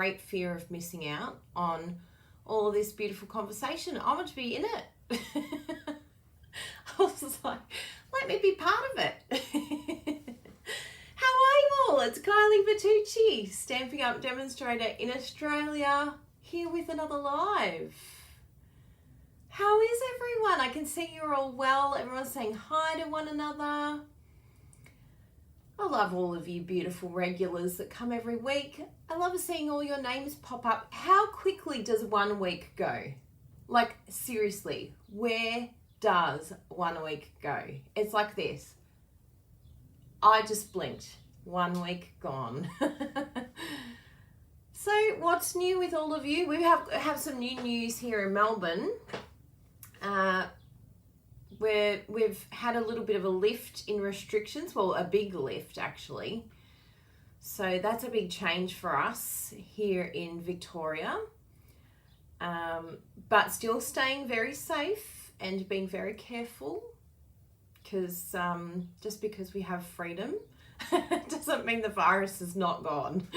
great fear of missing out on all of this beautiful conversation. I want to be in it. I was like, let me be part of it. How are you all? It's Kylie Bertucci, Stampin Up demonstrator in Australia, here with another live. How is everyone? I can see you're all well. Everyone's saying hi to one another. I love all of you beautiful regulars that come every week. I love seeing all your names pop up. How quickly does 1 week go? Like, seriously, where does 1 week go? It's like this. I just blinked. 1 week gone. So what's new with all of you? We have some new news here in Melbourne. Where we've had a little bit of a lift in restrictions, well, a big lift actually. So that's a big change for us here in Victoria, but still staying very safe and being very careful, because just because we have freedom doesn't mean the virus is not gone.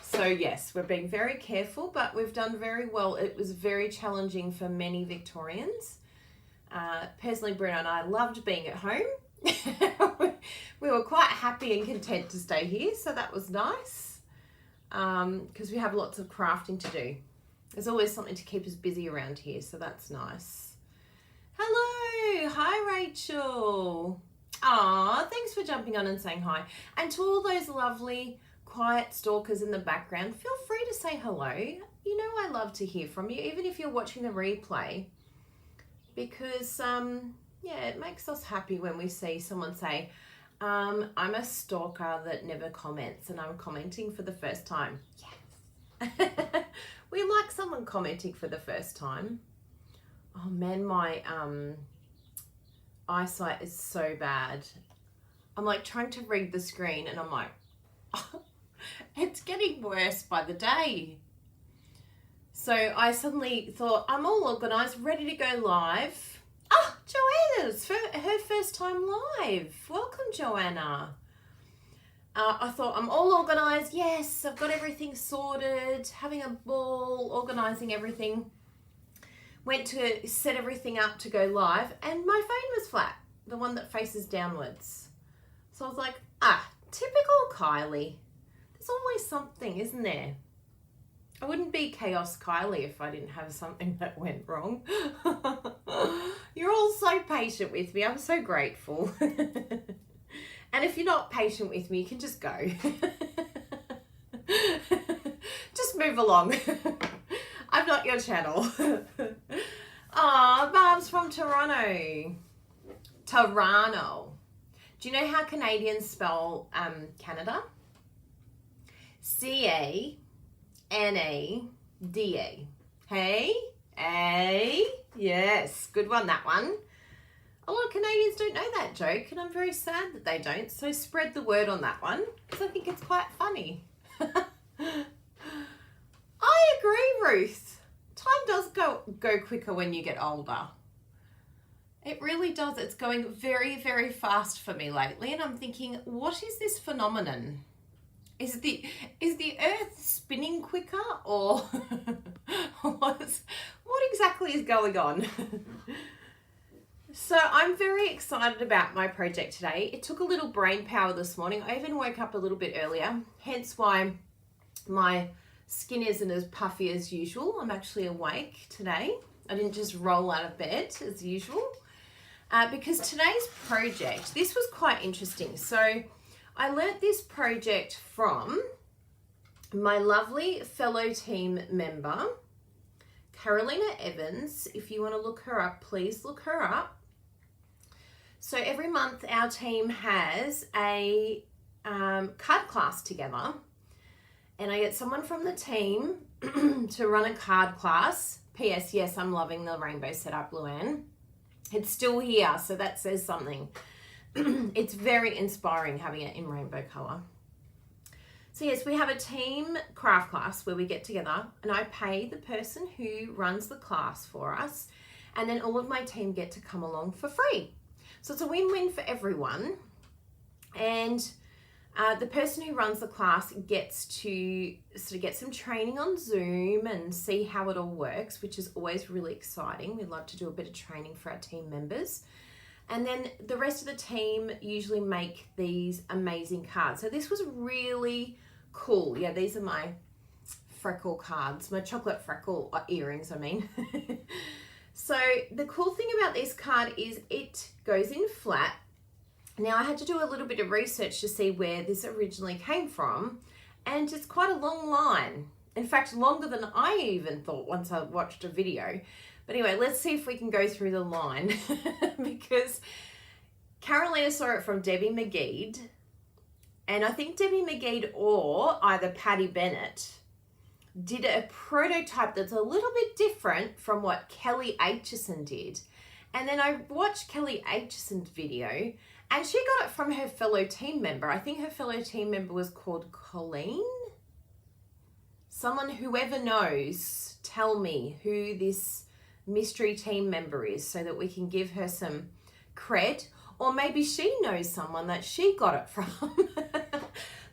So yes, we're being very careful, but we've done very well. It was very challenging for many Victorians. Personally, Bruno and I loved being at home. We were quite happy and content to stay here, so that was nice, because we have lots of crafting to do. There's always something to keep us busy around here, so that's nice. Hello, hi Rachel. Ah, thanks for jumping on and saying hi. And to all those lovely quiet stalkers in the background, feel free to say hello. You know I love to hear from you, even if you're watching the replay. Because, yeah, it makes us happy when we see someone say, I'm a stalker that never comments and I'm commenting for the first time. Yes. We like someone commenting for the first time. Oh man, my eyesight is so bad. I'm like trying to read the screen and I'm like, oh, it's getting worse by the day. So I suddenly thought, I'm all organised, ready to go live. Ah, Joanna's her first time live. Welcome, Joanna. I thought, I'm all organised. Yes, I've got everything sorted, having a ball, organising everything. Went to set everything up to go live and my phone was flat, the one that faces downwards. So I was like, typical Kylie. There's always something, isn't there? I wouldn't be Chaos Kylie if I didn't have something that went wrong. You're all so patient with me. I'm so grateful. And if you're not patient with me, you can just go. Just move along. I'm not your channel. Barb's from Toronto. Toronto. Do you know how Canadians spell Canada? C-A-N-A-D-A. Hey? A? Yes, good one, that one. A lot of Canadians don't know that joke, and I'm very sad that they don't. So spread the word on that one, because I think it's quite funny. I agree, Ruth. Time does go quicker when you get older. It really does. It's going very, very fast for me lately, and I'm thinking, what is this phenomenon? Is the Earth spinning quicker, or what exactly is going on? So I'm very excited about my project today. It took a little brain power this morning. I even woke up a little bit earlier, hence why my skin isn't as puffy as usual. I'm actually awake today. I didn't just roll out of bed as usual, because today's project, this was quite interesting. So I learnt this project from my lovely fellow team member, Carolina Evans. If you want to look her up, please look her up. So every month our team has a card class together, and I get someone from the team to run a card class. P.S. Yes, I'm loving the rainbow setup, Luann. It's still here, so that says something. It's very inspiring having it in rainbow color. So yes, we have a team craft class where we get together and I pay the person who runs the class for us, and then all of my team get to come along for free. So it's a win-win for everyone. And The person who runs the class gets to sort of get some training on Zoom and see how it all works, which is always really exciting. We love to do a bit of training for our team members. And then the rest of the team usually make these amazing cards. So this was really cool. Yeah, these are my freckle cards, my chocolate freckle earrings, I mean. So the cool thing about this card is it goes in flat. Now I had to do a little bit of research to see where this originally came from, and it's quite a long line. In fact, longer than I even thought once I watched a video. But anyway, let's see if we can go through the line because Carolina saw it from Debbie McGee, and I think Debbie McGee or either Patty Bennett did a prototype that's a little bit different from what Kelly Aitchison did. And then I watched Kelly Aitchison's video, and she got it from her fellow team member. I think her fellow team member was called Colleen. Someone, whoever knows, tell me who this mystery team member is so that we can give her some cred. Or maybe she knows someone that she got it from.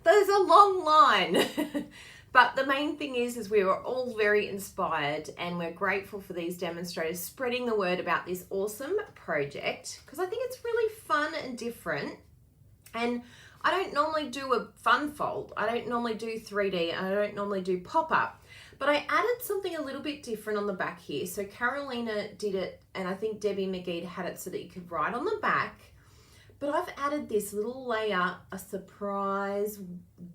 There's a long line. But the main thing is we were all very inspired, and we're grateful for these demonstrators spreading the word about this awesome project, because I think it's really fun and different. And I don't normally do a fun fold. I don't normally do 3D. I don't normally do pop-up. But I added something a little bit different on the back here. So Carolina did it, and I think Debbie McGee had it so that you could write on the back. But I've added this little layer, a surprise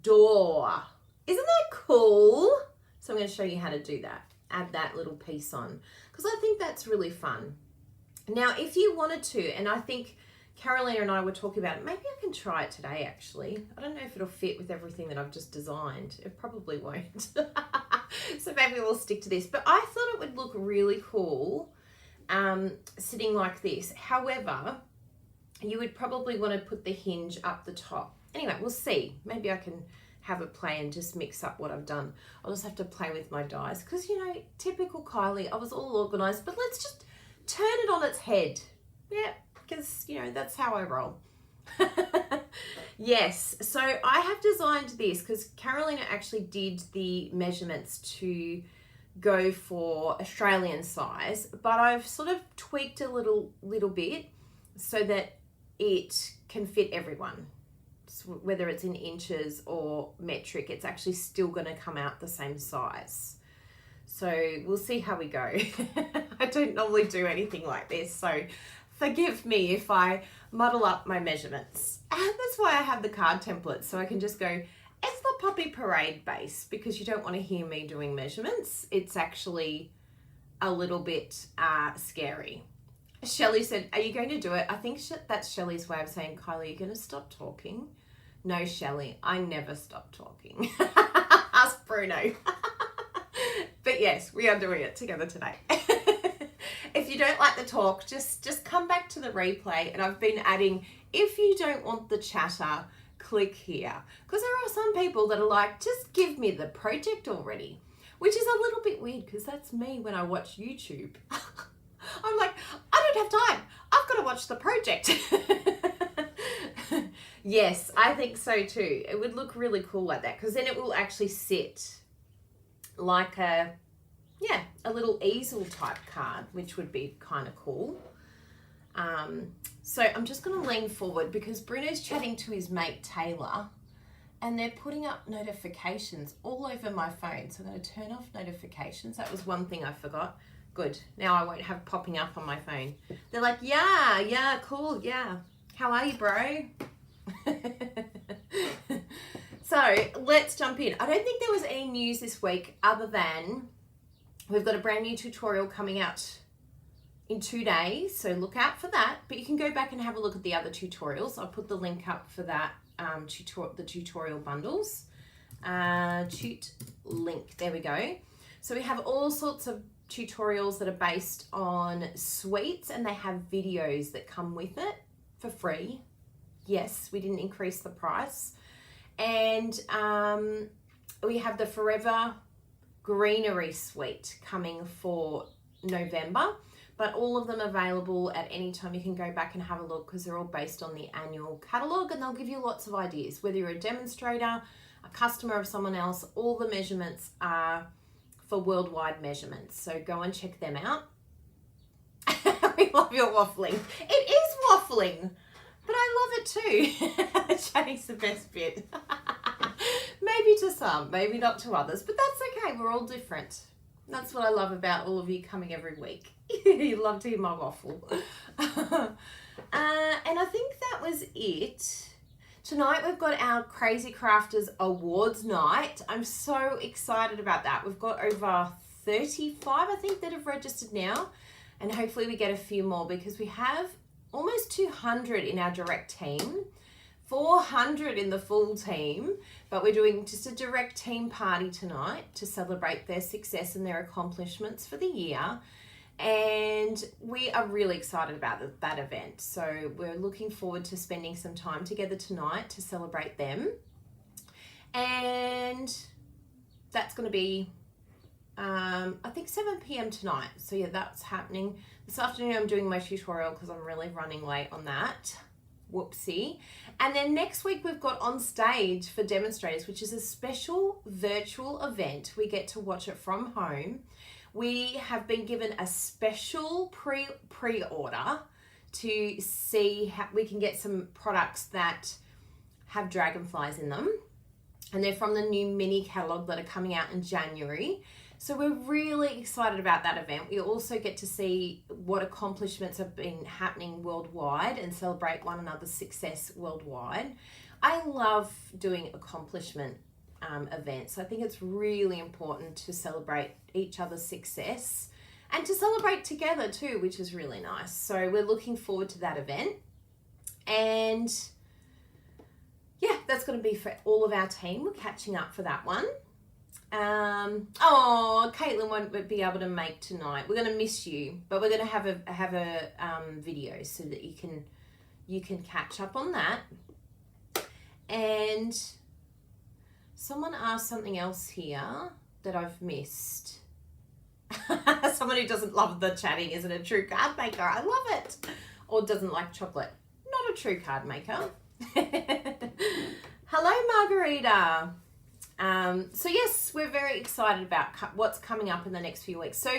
door. Isn't that cool? So I'm going to show you how to do that. Add that little piece on, because I think that's really fun. Now, if you wanted to, and I think Carolina and I were talking about it, maybe I can try it today actually. I don't know if it'll fit with everything that I've just designed. It probably won't. So maybe we'll stick to this. But I thought it would look really cool sitting like this. However, you would probably want to put the hinge up the top. Anyway, we'll see. Maybe I can have a play and just mix up what I've done. I'll just have to play with my dies because, you know, typical Kylie, I was all organized, but let's just turn it on its head. Yeah, because, you know, that's how I roll. Yes, so I have designed this because Carolina actually did the measurements to go for Australian size, but I've sort of tweaked a little bit so that it can fit everyone. Whether it's in inches or metric, it's actually still going to come out the same size. So we'll see how we go. I don't normally do anything like this, so forgive me if I muddle up my measurements. And that's why I have the card template, so I can just go, it's the Puppy Parade base, because you don't want to hear me doing measurements. It's actually a little bit scary. Shelley said, are you going to do it? I think that's Shelley's way of saying, Kylie, are you going to stop talking? No, Shelley, I never stop talking. Ask Bruno. But yes, we are doing it together today. If you don't like the talk, just come back to the replay. And I've been adding, if you don't want the chatter, click here. Because there are some people that are like, just give me the project already. Which is a little bit weird because that's me when I watch YouTube. I'm like, I don't have time. I've got to watch the project. Yes, I think so too. It would look really cool like that because then it will actually sit like a little easel type card, which would be kind of cool. So I'm just going to lean forward because Bruno's chatting to his mate Taylor and they're putting up notifications all over my phone. So I'm going to turn off notifications. That was one thing I forgot. Good. Now I won't have popping up on my phone. They're like, yeah, cool, yeah. How are you, bro? So let's jump in. I don't think there was any news this week other than we've got a brand new tutorial coming out in 2 days. So look out for that. But you can go back and have a look at the other tutorials. I'll put the link up for that, the tutorial bundles. Tut link. There we go. So we have all sorts of tutorials that are based on sweets and they have videos that come with it for free. Yes, we didn't increase the price. And we have the Forever Greenery Suite coming for November. but all of them available at any time. You can go back and have a look because they're all based on the annual catalogue, and they'll give you lots of ideas. Whether you're a demonstrator, a customer of someone else, all the measurements are for worldwide measurements. So go and check them out. We love your waffling. It is waffling, but I love it too. Chatting's the best bit. Maybe to some, maybe not to others, but that's okay. We're all different. That's what I love about all of you coming every week. You love to hear my waffle. And I think that was it. Tonight we've got our Crazy Crafters Awards night. I'm so excited about that. We've got over 35, I think, that have registered now. And hopefully we get a few more because we have almost 200 in our direct team. 400 in the full team, but we're doing just a direct team party tonight to celebrate their success and their accomplishments for the year. And we are really excited about that event. So we're looking forward to spending some time together tonight to celebrate them. And that's going to be, I think 7 p.m. tonight. So yeah, that's happening. This afternoon I'm doing my tutorial because I'm really running late on that. Whoopsie. And then next week we've got On Stage for Demonstrators, which is a special virtual event. We get to watch it from home. We have been given a special pre-order to see how we can get some products that have dragonflies in them. And they're from the new mini catalogue that are coming out in January. So we're really excited about that event. We also get to see what accomplishments have been happening worldwide and celebrate one another's success worldwide. I love doing accomplishment events. I think it's really important to celebrate each other's success and to celebrate together too, which is really nice. So we're looking forward to that event. And yeah, that's going to be for all of our team. We're catching up for that one. Caitlin won't be able to make tonight. We're going to miss you, but we're going to have a video so that you can catch up on that. And someone asked something else here that I've missed. Someone who doesn't love the chatting isn't a true card maker. I love it. Or doesn't like chocolate. Not a true card maker. Hello, Margarita. So yes, we're very excited about what's coming up in the next few weeks. So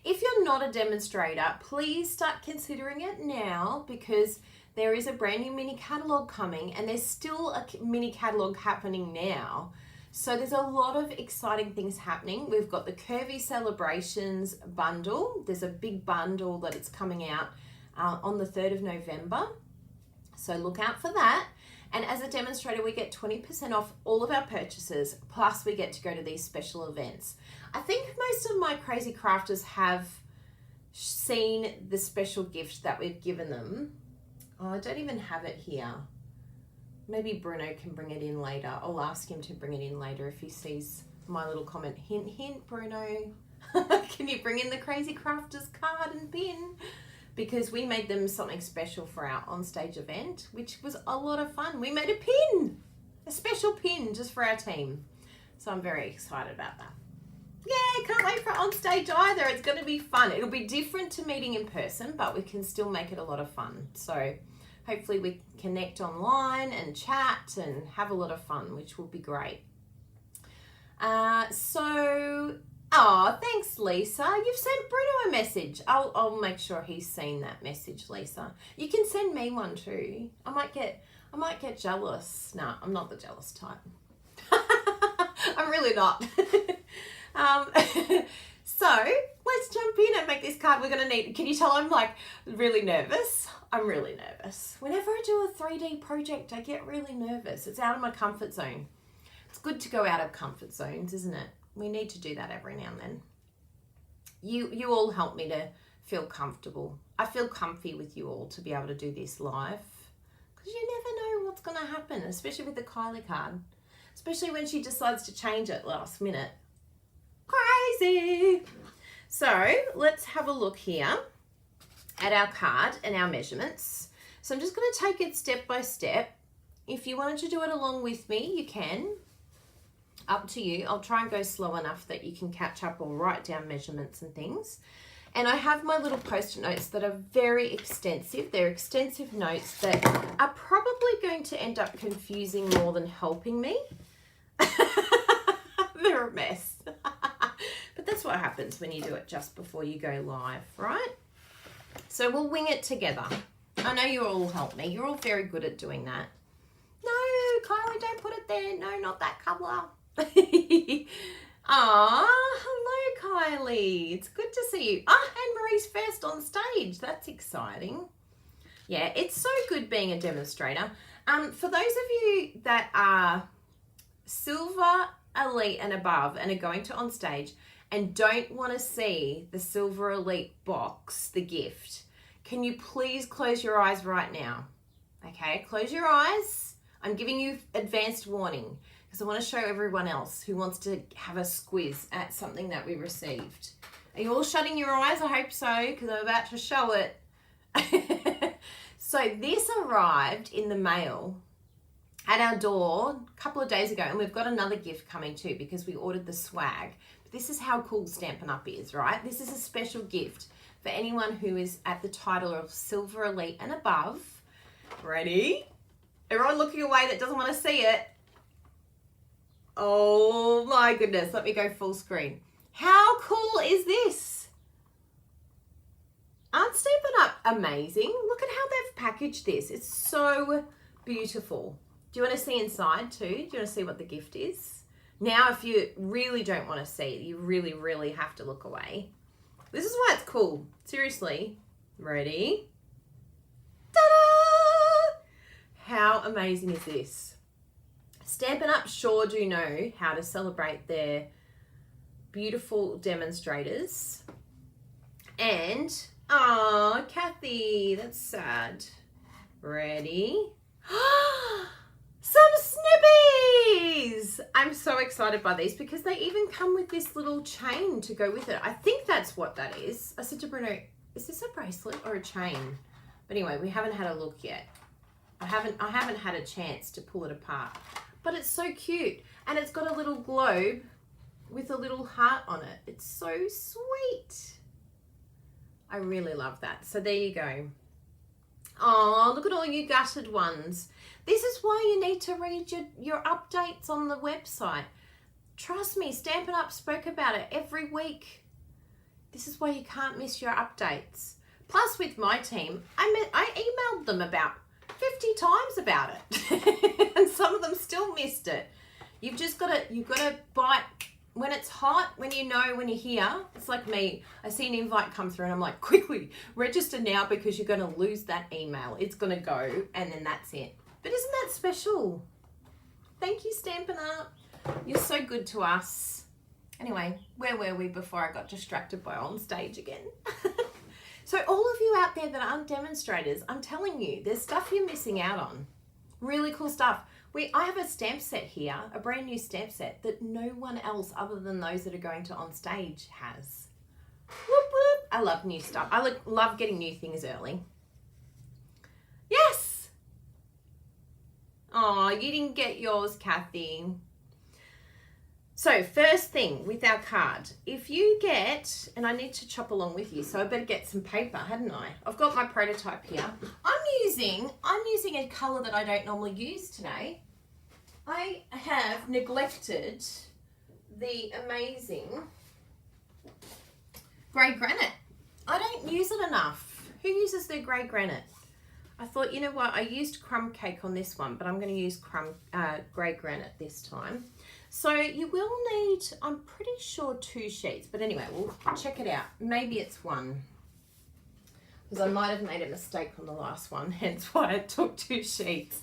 if you're not a demonstrator, please start considering it now because there is a brand new mini catalogue coming and there's still a mini catalogue happening now. So there's a lot of exciting things happening. We've got the Curvy Celebrations bundle. There's a big bundle that it's coming out on the 3rd of November. So look out for that. And as a demonstrator, we get 20% off all of our purchases, plus we get to go to these special events. I think most of my Crazy Crafters have seen the special gift that we've given them. Oh, I don't even have it here. Maybe Bruno can bring it in later. I'll ask him to bring it in later if he sees my little comment. Hint, hint, Bruno. Can you bring in the Crazy Crafters card and pin? Because we made them something special for our on-stage event, which was a lot of fun. We made a pin, a special pin just for our team. So I'm very excited about that. Yeah, can't wait for on-stage either. It's going to be fun. It'll be different to meeting in person, but we can still make it a lot of fun. So hopefully we connect online and chat and have a lot of fun, which will be great. Oh, thanks, Lisa. You've sent Bruno a message. I'll make sure he's seen that message, Lisa. You can send me one too. I might get jealous. No, I'm not the jealous type. I'm really not. So let's jump in and make this card. We're gonna need. Can you tell I'm like really nervous? I'm really nervous. Whenever I do a 3D project, I get really nervous. It's out of my comfort zone. It's good to go out of comfort zones, isn't it? We need to do that every now and then. You all help me to feel comfortable. I feel comfy with you all to be able to do this live because you never know what's going to happen, especially with the Kylie card, especially when she decides to change it last minute. Crazy. So let's have a look here at our card and our measurements. So I'm just going to take it step by step. If you wanted to do it along with me, you can. Up to you. I'll try and go slow enough that you can catch up or write down measurements and things. And I have my little post-it notes that are very extensive. They're extensive notes that are probably going to end up confusing more than helping me. They're a mess. But that's what happens when you do it just before you go live, right? So we'll wing it together. I know you all help me. You're all very good at doing that. No, Kylie, don't put it there. No, not that colour. Hello, Kylie. It's good to see you. Anne-Marie's first on stage. That's exciting. Yeah, it's so good being a demonstrator. For those of you that are silver, elite and above and are going to on stage and don't want to see the silver elite box, the gift, can you please close your eyes right now? Okay, close your eyes. I'm giving you advanced warning because I want to show everyone else who wants to have a squiz at something that we received. Are you all shutting your eyes? I hope so, because I'm about to show it. So this arrived in the mail at our door a couple of days ago, and we've got another gift coming too because we ordered the swag. But this is how cool Stampin' Up is, right? This is a special gift for anyone who is at the title of Silver Elite and above. Ready? Everyone looking away that doesn't want to see it. Oh my goodness, let me go full screen. How cool is this? Aren't Stampin' Up amazing? Look at how they've packaged this. It's so beautiful. Do you want to see inside too? Do you want to see what the gift is? Now, if you really don't want to see it, you really, really have to look away. This is why it's cool. Seriously. Ready? Ta-da! How amazing is this? Stampin' Up sure do know how to celebrate their beautiful demonstrators. And, oh, Kathy, that's sad. Ready? Some snippies! I'm so excited by these because they even come with this little chain to go with it. I think that's what that is. I said to Bruno, is this a bracelet or a chain? But anyway, we haven't had a look yet. I haven't had a chance to pull it apart. But it's so cute. And it's got a little globe with a little heart on it. It's so sweet. I really love that. So there you go. Oh, look at all you gutted ones. This is why you need to read your updates on the website. Trust me, Stampin' Up spoke about it every week. This is why you can't miss your updates. Plus with my team, I emailed them about 50 times about it. And some of them still missed it. You've got to bite when it's hot, when you're here. It's like me. I see an invite come through and I'm like, quickly, register now because you're going to lose that email. It's going to go and then that's it. But isn't that special? Thank you, Stampin' Up. You're so good to us. Anyway, where were we before I got distracted by on stage again? So all of you out there that aren't demonstrators, I'm telling you, there's stuff you're missing out on. Really cool stuff. I have a stamp set here, a brand new stamp set that no one else other than those that are going to on stage has. Whoop, whoop. I love new stuff. I love getting new things early. Yes! Oh, you didn't get yours, Kathy. So first thing with our card, if you get, and I need to chop along with you, so I better get some paper, hadn't I? I've got my prototype here. I'm using a colour that I don't normally use today. I have neglected the amazing grey granite. I don't use it enough. Who uses their grey granite? I thought, you know what, I used crumb cake on this one, but I'm going to use grey granite this time. So you will need, I'm pretty sure 2 sheets, but anyway, we'll check it out. Maybe it's 1, because I might have made a mistake on the last one, hence why I took 2 sheets.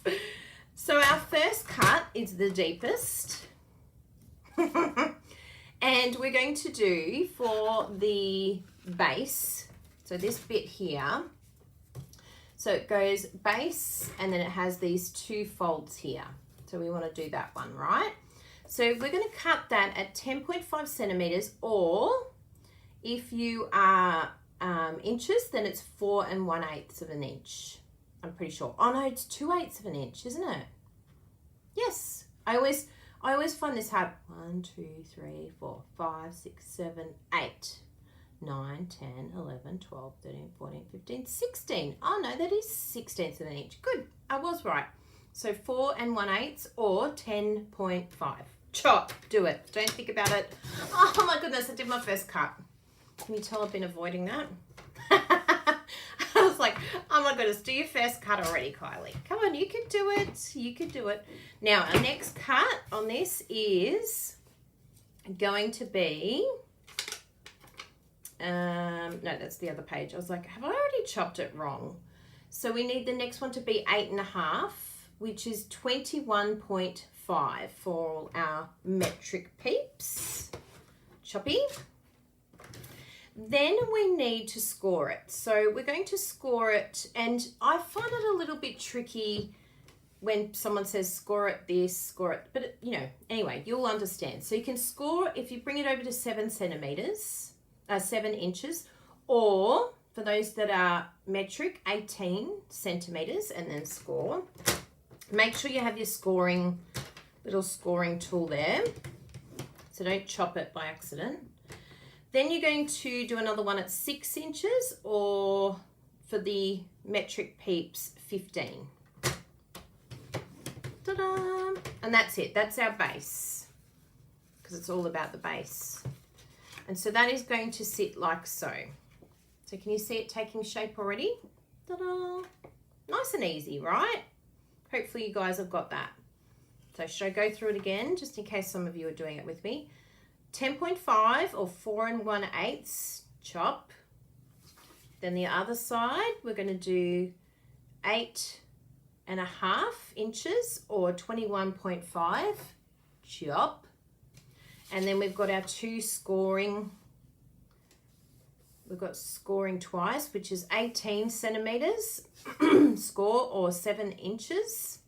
So our first cut is the deepest. And we're going to do for the base, so this bit here. So it goes base and then it has these 2 folds here. So we want to do that one, right? So we're going to cut that at 10.5 centimeters, or if you are inches, then it's 4 1/8 of an inch. I'm pretty sure. Oh no, it's 2/8 of an inch, isn't it? Yes. I always find this hard. 1, 2, 3, 4, 5, 6, 7, 8, 9, 10, 11, 12, 13, 14, 15, 16. Oh no, that is 16ths of an inch. Good, I was right. So 4 1/8 or 10.5. Chop, do it. Don't think about it. Oh my goodness, I did my first cut. Can you tell I've been avoiding that? I was like, oh my goodness, do your first cut already, Kylie. Come on, you can do it. You can do it. Now, our next cut on this is going to be, no, that's the other page. I was like, have I already chopped it wrong? So we need the next one to be 8.5, which is 21.5 for all our metric peeps. Choppy. Then we need to score it. So we're going to score it, and I find it a little bit tricky when someone says score it this, score it, but you know, anyway, you'll understand. So you can score if you bring it over to 7 inches, or for those that are metric, 18 centimeters, and then score. Make sure you have your little scoring tool there, so don't chop it by accident. Then you're going to do another one at 6 inches, or for the metric peeps, 15. Ta-da! And that's it. That's our base, because it's all about the base. And so that is going to sit like so. So can you see it taking shape already? Ta-da! Nice and easy, right? Hopefully you guys have got that. So should I go through it again, just in case some of you are doing it with me? 10.5 or 4 1/8 chop. Then the other side, we're going to do 8.5 inches or 21.5 chop. And then we've got our 2 scoring. We've got scoring twice, which is 18 centimeters score, or 7 inches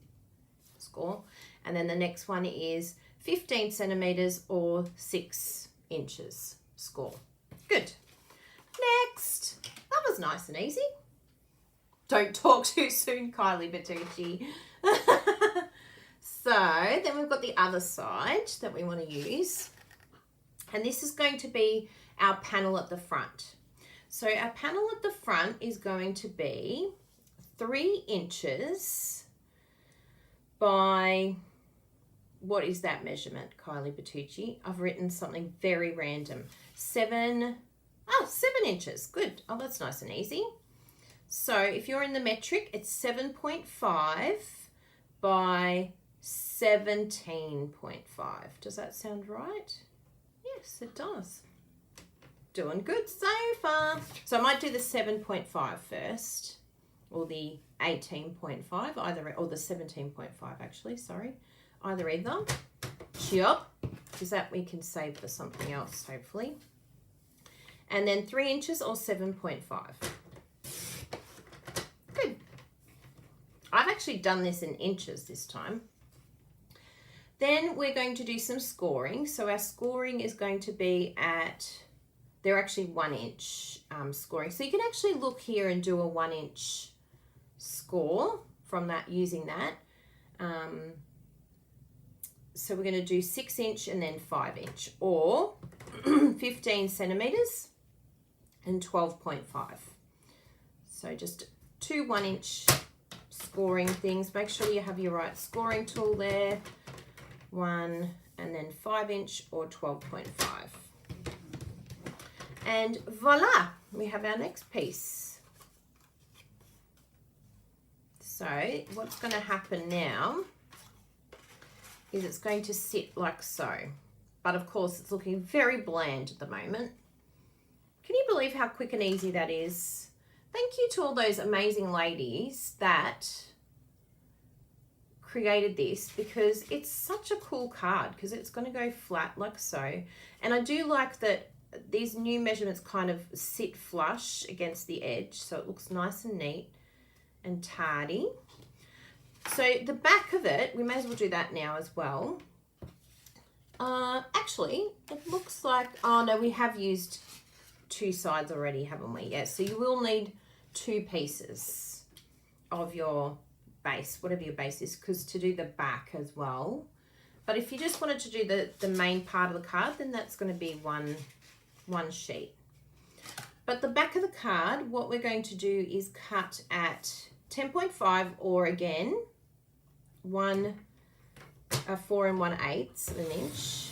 score. And then the next one is 15 centimeters or 6 inches score. Good. Next. That was nice and easy. Don't talk too soon, Kylie Bertucci. So then we've got the other side that we want to use. And this is going to be our panel at the front. So our panel at the front is going to be 3 inches by, what is that measurement, Kylie Bertucci? I've written something very random. 7 inches. Good. Oh, that's nice and easy. So if you're in the metric, it's 7.5 by 17.5. Does that sound right? Yes, it does. Doing good so far. So I might do the 7.5 first, or the 18.5, either, or the 17.5 actually, sorry. Either. Chop, because that we can save for something else, hopefully. And then 3 inches or 7.5. Good. I've actually done this in inches this time. Then we're going to do some scoring. So our scoring is going to be at, they're actually 1 inch scoring. So you can actually look here and do a 1 inch score from that, using that. So we're going to do 6 inch and then 5 inch, or 15 centimeters and 12.5. So just 2 1 inch scoring things. Make sure you have your right scoring tool there. 1 and then 5 inch or 12.5. And voila, we have our next piece. So what's going to happen now is it's going to sit like so. But of course it's looking very bland at the moment. Can you believe how quick and easy that is? Thank you to all those amazing ladies that created this, because it's such a cool card, because it's going to go flat like so. And I do like that these new measurements kind of sit flush against the edge, so it looks nice and neat and tardy. So the back of it, we may as well do that now as well. Actually, it looks like, oh no, we have used 2 sides already, haven't we? Yes, so you will need 2 pieces of your base, whatever your base is, because to do the back as well. But if you just wanted to do the main part of the card, then that's going to be one sheet. But the back of the card, what we're going to do is cut at 10.5 or again, 4 1/8 of an inch.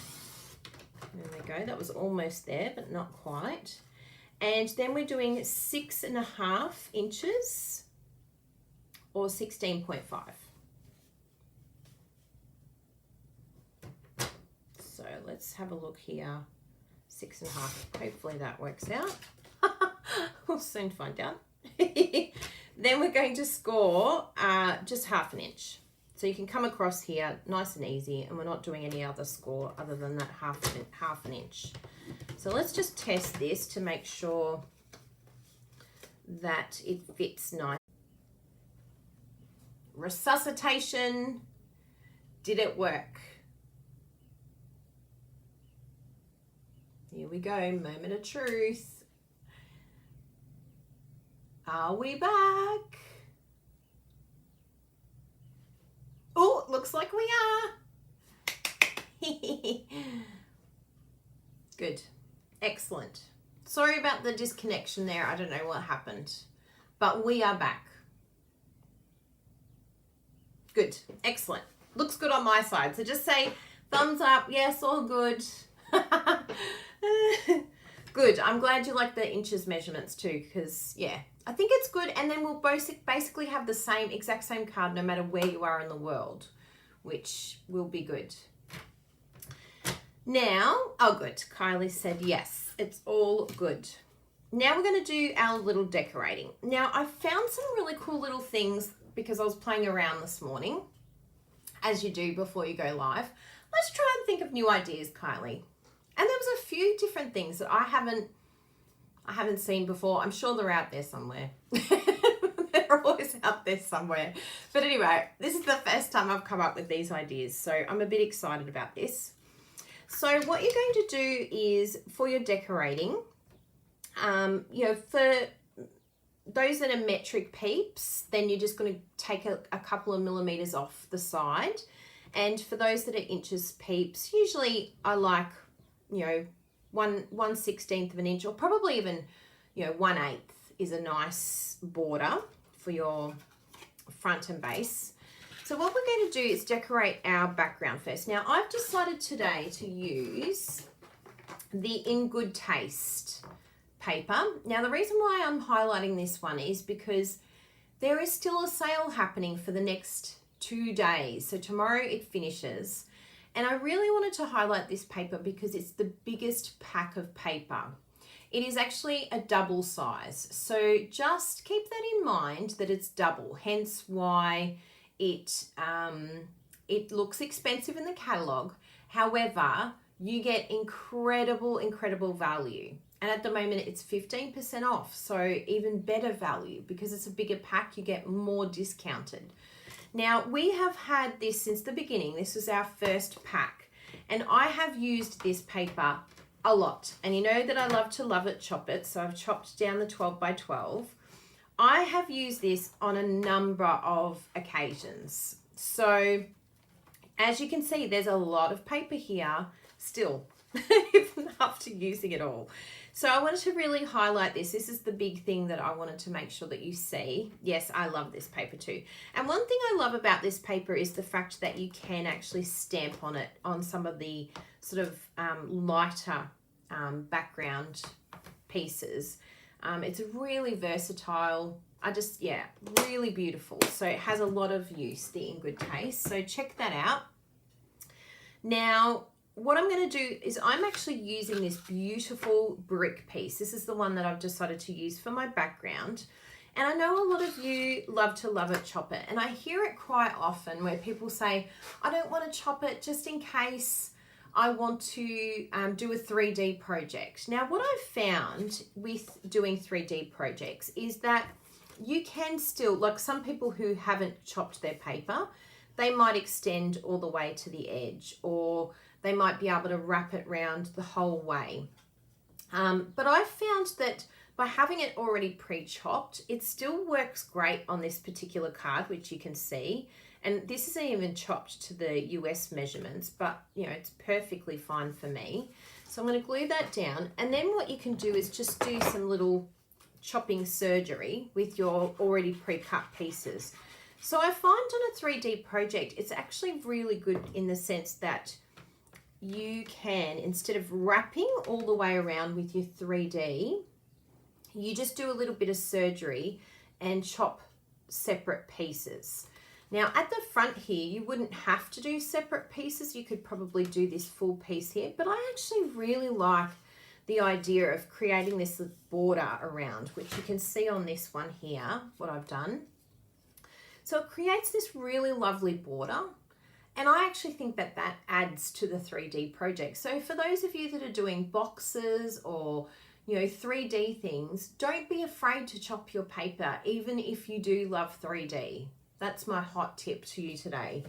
There we go, that was almost there, but not quite. And then we're doing 6.5 inches or 16.5. So let's have a look here. 6.5, hopefully that works out. We'll soon find out. Then we're going to score just 1/2 inch. So you can come across here nice and easy, and we're not doing any other score other than that half an inch. So let's just test this to make sure that it fits nice. Resuscitation, did it work? Here we go, moment of truth. Are we back? Oh, looks like we are. Good. Excellent. Sorry about the disconnection there. I don't know what happened, but we are back. Good. Excellent. Looks good on my side. So just say thumbs up. Yes, all good. Good. I'm glad you like the inches measurements too, because yeah, I think it's good. And then we'll basically have the exact same card no matter where you are in the world, which will be good. Now, oh good, Kylie said yes, it's all good. Now we're going to do our little decorating. Now I found some really cool little things because I was playing around this morning, as you do before you go live. Let's try and think of new ideas, Kylie. And there was a few different things that I haven't seen before. I'm sure they're out there somewhere. They're always out there somewhere. But anyway, this is the first time I've come up with these ideas, so I'm a bit excited about this. So what you're going to do is, for your decorating, for those that are metric peeps, then you're just going to take a couple of millimeters off the side. And for those that are inches peeps, usually I like, 1/16 of an inch, or probably even, 1/8 is a nice border for your front and base. So what we're going to do is decorate our background first. Now I've decided today to use the In Good Taste paper. Now the reason why I'm highlighting this one is because there is still a sale happening for the next 2 days. So tomorrow it finishes. And I really wanted to highlight this paper because it's the biggest pack of paper. It is actually a double size. So just keep that in mind that it's double, hence why it looks expensive in the catalogue. However, you get incredible value. And at the moment it's 15% off. So even better value because it's a bigger pack, you get more discounted. Now, we have had this since the beginning. This was our first pack. And I have used this paper a lot. And you know that I love to love it, chop it. So I've chopped down the 12 by 12. I have used this on a number of occasions. So as you can see, there's a lot of paper here still, even after using it all. So I wanted to really highlight this. This is the big thing that I wanted to make sure that you see. Yes, I love this paper too. And one thing I love about this paper is the fact that you can actually stamp on it on some of the sort of lighter background pieces. It's really versatile. Really beautiful. So it has a lot of use, the In Good Taste. So check that out. Now, what I'm going to do is I'm actually using this beautiful brick piece. This is the one that I've decided to use for my background. And I know a lot of you love to love it, chop it. And I hear it quite often where people say, I don't want to chop it just in case I want to do a 3D project. Now, what I've found with doing 3D projects is that you can still, like some people who haven't chopped their paper, they might extend all the way to the edge, or they might be able to wrap it round the whole way. But I've found that by having it already pre-chopped, it still works great on this particular card, which you can see. And this isn't even chopped to the US measurements, but it's perfectly fine for me. So I'm going to glue that down, and then what you can do is just do some little chopping surgery with your already pre-cut pieces. So I find on a 3D project, it's actually really good in the sense that you can, instead of wrapping all the way around with your 3D, you just do a little bit of surgery and chop separate pieces. Now at the front here, you wouldn't have to do separate pieces. You could probably do this full piece here, but I actually really like the idea of creating this border around, which you can see on this one here, what I've done. So it creates this really lovely border, and I actually think that that adds to the 3D project. So for those of you that are doing boxes or 3D things, don't be afraid to chop your paper, even if you do love 3D. That's my hot tip to you today.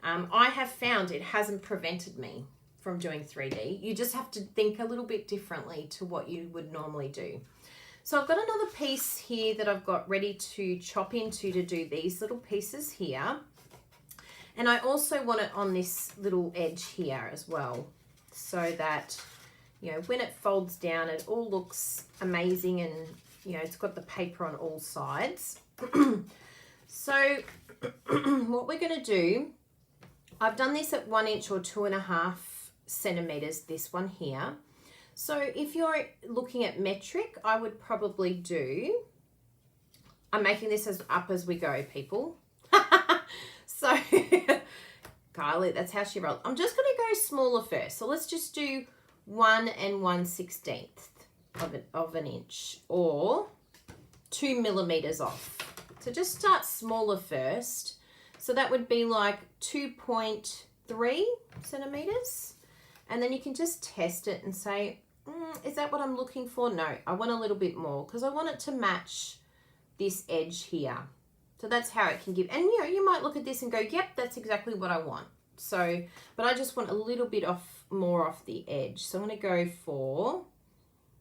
I have found it hasn't prevented me from doing 3D. You just have to think a little bit differently to what you would normally do. So I've got another piece here that I've got ready to chop into to do these little pieces here. And I also want it on this little edge here as well, so that when it folds down, it all looks amazing, and it's got the paper on all sides. So what we're going to do, I've done this at 1 inch or 2.5 centimeters, this one here. So if you're looking at metric, I would probably do, I'm making this up as we go, people. So Kylie, that's how she rolls. I'm just going to go smaller first. So let's just do 1 1/16 of an inch, or 2 millimeters off. So just start smaller first. So that would be like 2.3 centimeters. And then you can just test it and say, is that what I'm looking for? No, I want a little bit more, because I want it to match this edge here. So that's how it can give, and you might look at this and go, yep, that's exactly what I want. So, but I just want a little bit more off the edge. So I'm going to go for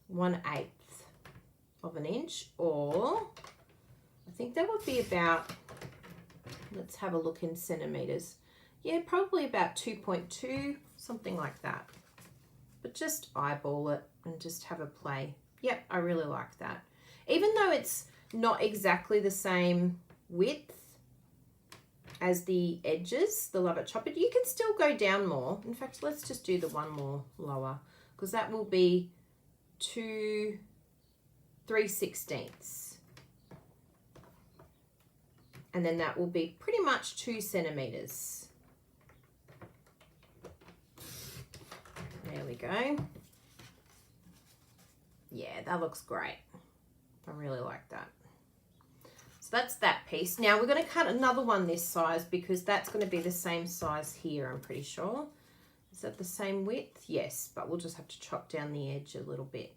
1/8 of an inch, or I think that would be about, let's have a look in centimeters. Yeah, probably about 2.2, something like that. But just eyeball it and just have a play. Yep, I really like that. Even though it's not exactly the same width as the edges, the Love It Chop It, you can still go down more. In fact, let's just do the one more lower, because that will be 3/16. And then that will be pretty much 2 centimeters. There we go. Yeah, that looks great. I really like that. So that's that piece. Now we're going to cut another one this size, because that's going to be the same size here, I'm pretty sure. Is that the same width? Yes, but we'll just have to chop down the edge a little bit.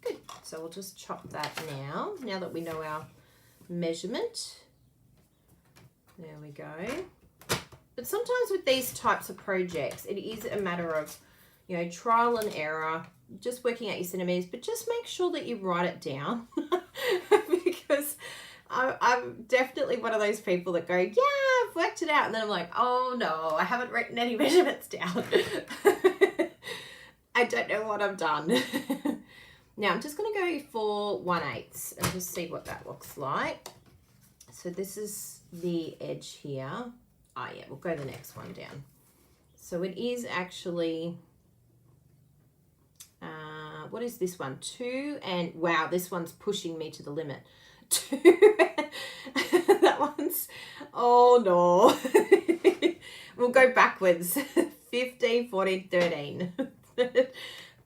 Good. So we'll just chop that now that we know our measurement. There we go. But sometimes with these types of projects, it is a matter of, trial and error, just working out your centimeters, but just make sure that you write it down. Because I'm definitely one of those people that go, yeah, I've worked it out. And then I'm like, oh no, I haven't written any measurements down. I don't know what I've done. Now I'm just going to go for 1/8 and just see what that looks like. So this is the edge here. Oh yeah, we'll go the next one down. So it is actually, what is this one? 2, and wow, this one's pushing me to the limit. 2, that one's, oh no. We'll go backwards. 15, 14, 13.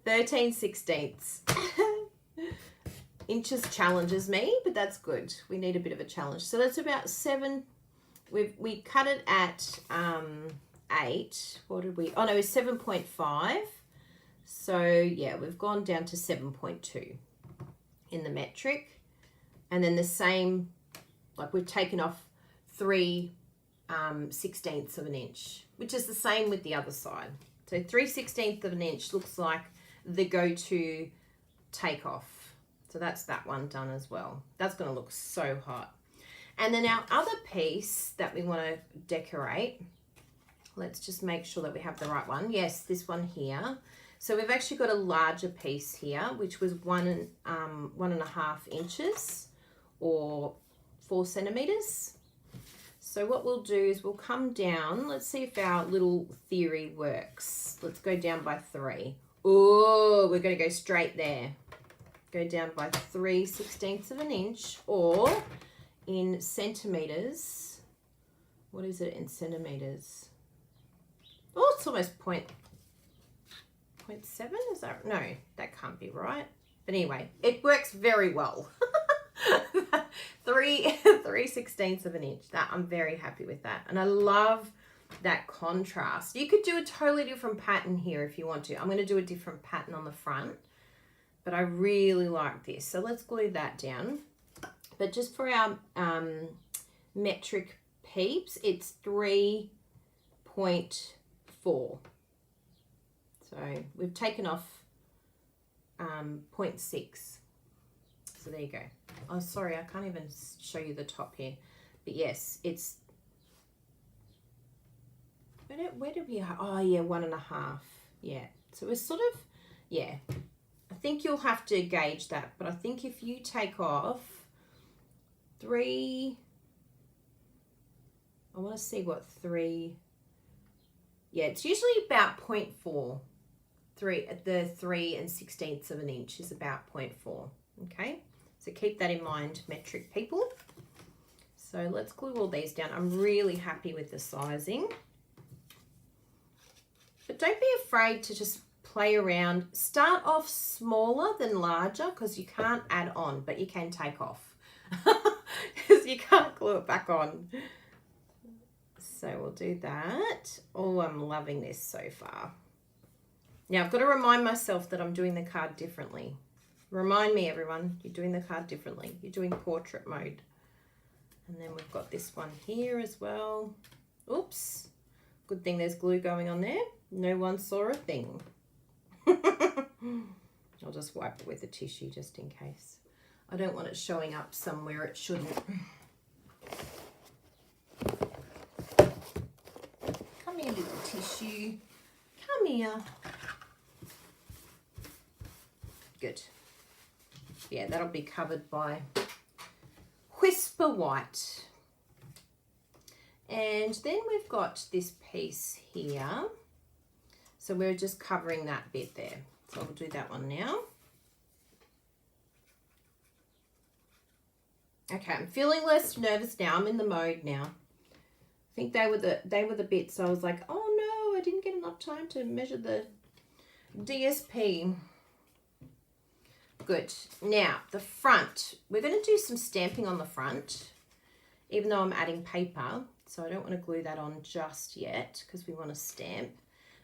13/16. Inches challenges me, but that's good. We need a bit of a challenge. So that's about 7. We cut it at 8. What did we? Oh no, it's 7.5. So yeah, we've gone down to 7.2 in the metric, and then the same, like we've taken off 3/16 of an inch, which is the same with the other side. So 3/16 of an inch looks like the go-to takeoff. So that's that one done as well. That's going to look so hot. And then our other piece that we want to decorate, let's just make sure that we have the right one. Yes, this one here. So we've actually got a larger piece here, which was 1.5 inches or 4 centimeters. So what we'll do is we'll come down. Let's see if our little theory works. Let's go down by 3. Oh, we're going to go straight there. Go down by 3/16 of an inch, or in centimeters. What is it in centimeters? Oh, it's almost 0.7. Is that? No, that can't be right. But anyway, it works very well. 3/16 of an inch. That I'm very happy with that, and I love that contrast. You could do a totally different pattern here if you want to. I'm going to do a different pattern on the front, but I really like this. So let's glue that down. But just for our metric peeps, it's 3.4. So we've taken off 0.6. So there you go. Oh, sorry, I can't even show you the top here. But yes, it's... Where did we have? Oh, yeah, 1.5. Yeah. So we're sort of... Yeah. I think you'll have to gauge that. But I think if you take off 3... I want to see what 3... Yeah, it's usually about 0.4. The 3/16 of an inch is about 0.4. Okay, so keep that in mind, metric people. So let's glue all these down. I'm really happy with the sizing. But don't be afraid to just play around. Start off smaller than larger, because you can't add on, but you can take off. Because you can't glue it back on. So we'll do that. Oh, I'm loving this so far. Now, I've got to remind myself that I'm doing the card differently. Remind me, everyone, you're doing the card differently. You're doing portrait mode. And then we've got this one here as well. Oops. Good thing there's glue going on there. No one saw a thing. I'll just wipe it with a tissue just in case. I don't want it showing up somewhere it shouldn't. Come here, little tissue. Come here. Good. Yeah, that'll be covered by Whisper White. And then we've got this piece here. So we're just covering that bit there. So I'll do that one now. Okay, I'm feeling less nervous now. I'm in the mode now. I think they were the bits I was like, oh no, I didn't get enough time to measure the DSP. Good. Now, the front. We're going to do some stamping on the front, even though I'm adding paper. So I don't want to glue that on just yet because we want to stamp.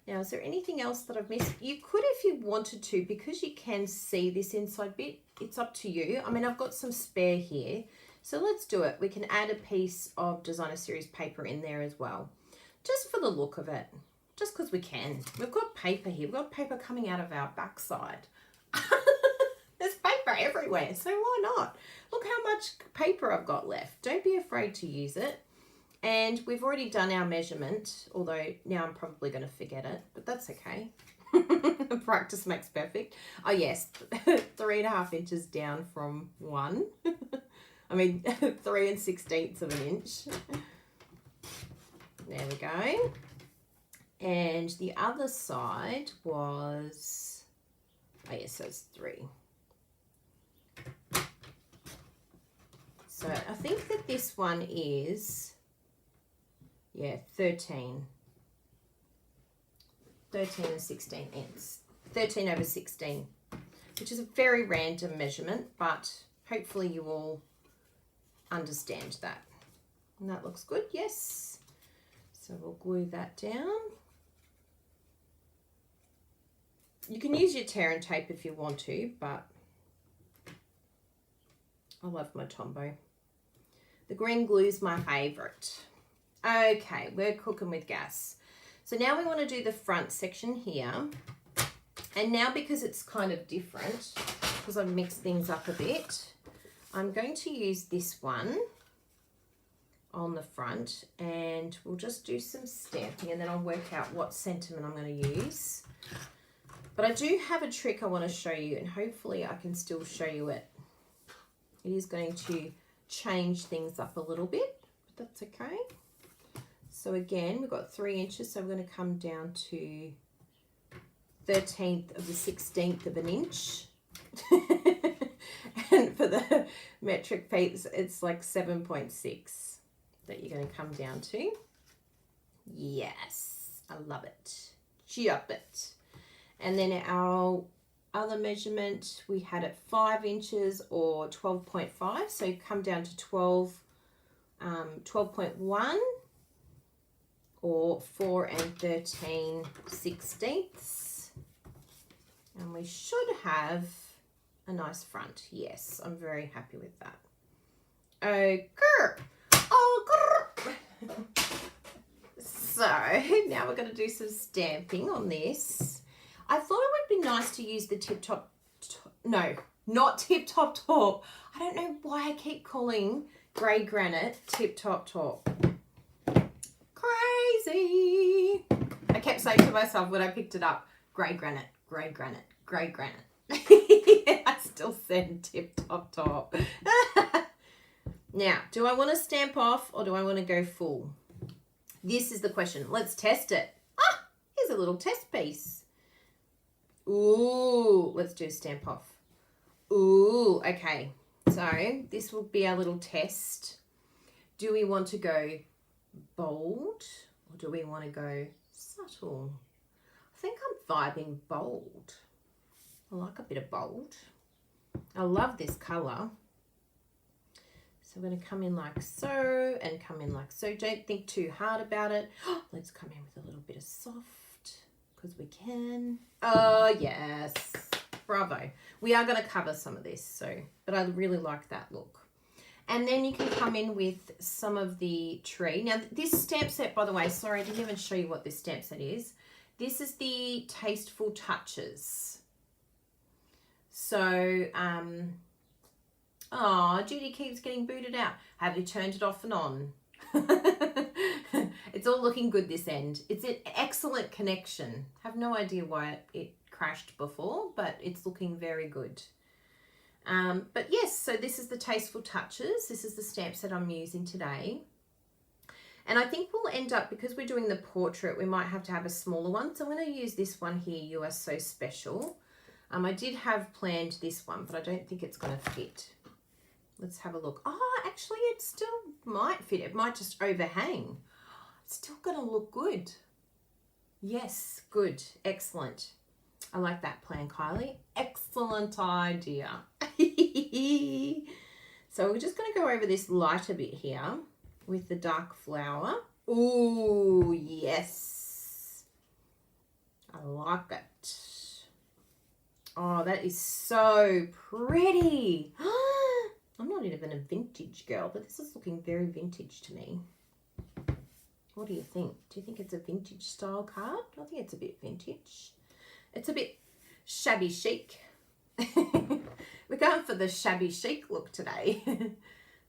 Now, is there anything else that I've missed? You could if you wanted to, because you can see this inside bit. It's up to you. I mean, I've got some spare here. So let's do it. We can add a piece of Designer Series paper in there as well, just for the look of it, just because we can. We've got paper here. We've got paper coming out of our backside. There's paper everywhere, so why not? Look how much paper I've got left. Don't be afraid to use it. And we've already done our measurement, although now I'm probably going to forget it, but that's okay. Practice makes perfect. Oh yes, 3.5 inches down from 1. I mean, 3/16 of an inch. There we go. And the other side was, oh yes, so it's 3. So I think that this one is, yeah, 13 and 16 inches. 13/16, which is a very random measurement, but hopefully you all understand that. And that looks good, yes. So we'll glue that down. You can use your tear and tape if you want to, but I love my Tombow. The green glue is my favourite. Okay, we're cooking with gas. So now we want to do the front section here. And now because it's kind of different, because I've mixed things up a bit, I'm going to use this one on the front, and we'll just do some stamping, and then I'll work out what sentiment I'm going to use. But I do have a trick I want to show you, and hopefully I can still show you it. It is going to change things up a little bit, but that's okay. So again, we've got 3 inches, so we're going to come down to 13th of the 16th of an inch. And for the metric peeps, it's like 7.6 that you're going to come down to. Yes, I love it. Chop it. And then our other measurement, we had it 5 inches or 12.5. So you come down to 12.1 or 4 and 13/16. And we should have a nice front. Yes, I'm very happy with that. Okay. So now we're going to do some stamping on this. I thought it would be nice to use the not Tip Top Top. I don't know why I keep calling grey granite Tip Top Top. Crazy. I kept saying to myself when I picked it up, grey granite, grey granite, grey granite. I still said Tip Top Top. Now, do I want to stamp off or do I want to go full? This is the question. Let's test it. Ah, here's a little test piece. Ooh, let's do stamp off. Ooh, okay. So this will be our little test. Do we want to go bold or do we want to go subtle? I think I'm vibing bold. I like a bit of bold. I love this colour. So we're going to come in like so and come in like so. Don't think too hard about it. Let's come in with a little bit of soft because we can. Oh, yes. Bravo. We are going to cover some of this, but I really like that look. And then you can come in with some of the tree. Now, this stamp set, by the way, sorry, I didn't even show you what this stamp set is. This is the Tasteful Touches. So, oh, Judy keeps getting booted out. Have you turned it off and on? It's all looking good this end. It's an excellent connection. Have no idea why it crashed before, but it's looking very good. But yes, so this is the Tasteful Touches. This is the stamp set I'm using today. And I think we'll end up, because we're doing the portrait, we might have to have a smaller one. So I'm going to use this one here, You Are So Special. I did have planned this one, but I don't think it's going to fit. Let's have a look. Oh, actually, it still might fit. It might just overhang. It's still going to look good. Yes, good. Excellent. I like that plan, Kylie. Excellent idea. So we're just going to go over this lighter bit here with the dark flower. Ooh, yes. I like it. Oh, that is so pretty. I'm not even a vintage girl, but this is looking very vintage to me. What do you think? Do you think it's a vintage style card? I think it's a bit vintage. It's a bit shabby chic. We're going for the shabby chic look today.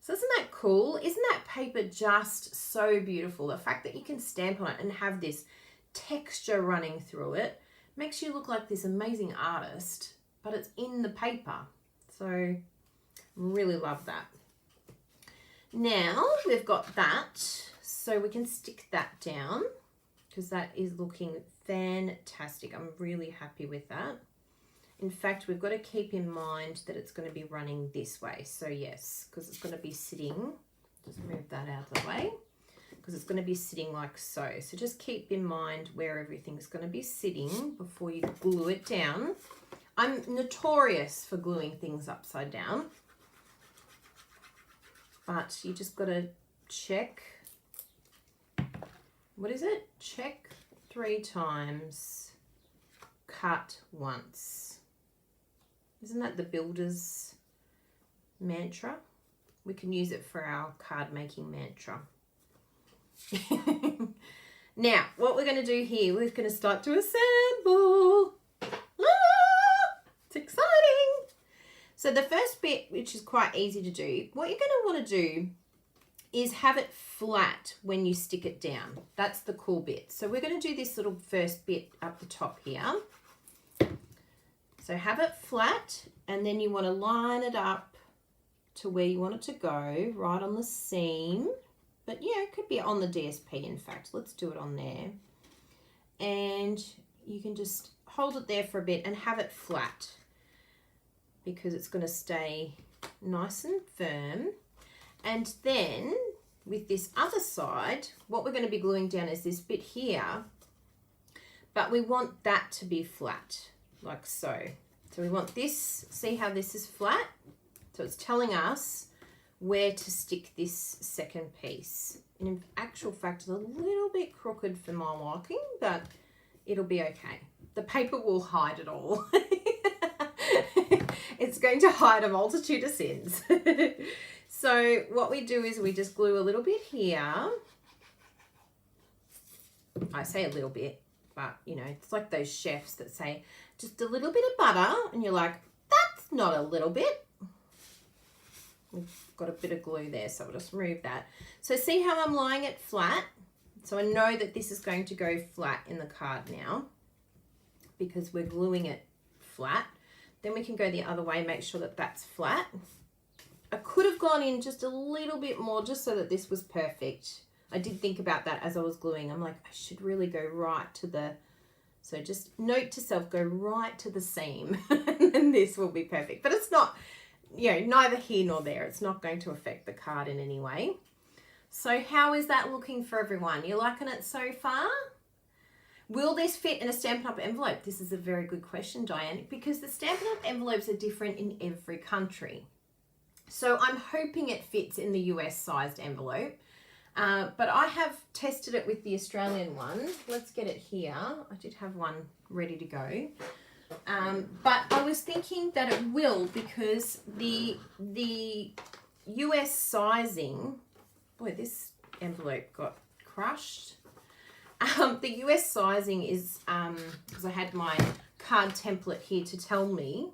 So isn't that cool? Isn't that paper just so beautiful? The fact that you can stamp on it and have this texture running through it makes you look like this amazing artist, but it's in the paper. So really love that. Now we've got that, so we can stick that down because that is looking fantastic. I'm really happy with that. In fact, we've got to keep in mind that it's going to be running this way. So yes, because it's going to be sitting, just move that out of the way, because it's going to be sitting like so. So just keep in mind where everything's going to be sitting before you glue it down. I'm notorious for gluing things upside down, but you just got to check. What is it? Check 3 times, cut once. Isn't that the builder's mantra? We can use it for our card making mantra. Now, what we're going to do here, we're going to start to assemble. It's exciting. So the first bit, which is quite easy to do, what you're going to want to do is have it flat when you stick it down. That's the cool bit. So we're going to do this little first bit up the top here. So have it flat, and then you want to line it up to where you want it to go, right on the seam. But yeah, it could be on the DSP, in fact. Let's do it on there. And you can just hold it there for a bit and have it flat because it's going to stay nice and firm. And then with this other side, what we're going to be gluing down is this bit here, but we want that to be flat, like so. So we want this, see how this is flat? So it's telling us where to stick this second piece. And in actual fact, it's a little bit crooked for my liking, but it'll be okay. The paper will hide it all. It's going to hide a multitude of sins. So what we do is we just glue a little bit here. I say a little bit, but you know, it's like those chefs that say just a little bit of butter, and you're like, that's not a little bit. We've got a bit of glue there, so we'll just remove that. So see how I'm lying it flat? So I know that this is going to go flat in the card now because we're gluing it flat. Then we can go the other way, make sure that that's flat. I could have gone in just a little bit more just so that this was perfect. I did think about that as I was gluing. I'm like, I should really go right to the, so just note to self, go right to the seam and this will be perfect. But it's not, you know, neither here nor there. It's not going to affect the card in any way. So how is that looking for everyone? You liking it so far? Will this fit in a Stampin' Up envelope? This is a very good question, Diane, because the Stampin' Up envelopes are different in every country. So I'm hoping it fits in the US sized envelope, but I have tested it with the Australian one. Let's get it here. I did have one ready to go. But I was thinking that it will because the US sizing, boy, this envelope got crushed. The US sizing is, because I had my card template here to tell me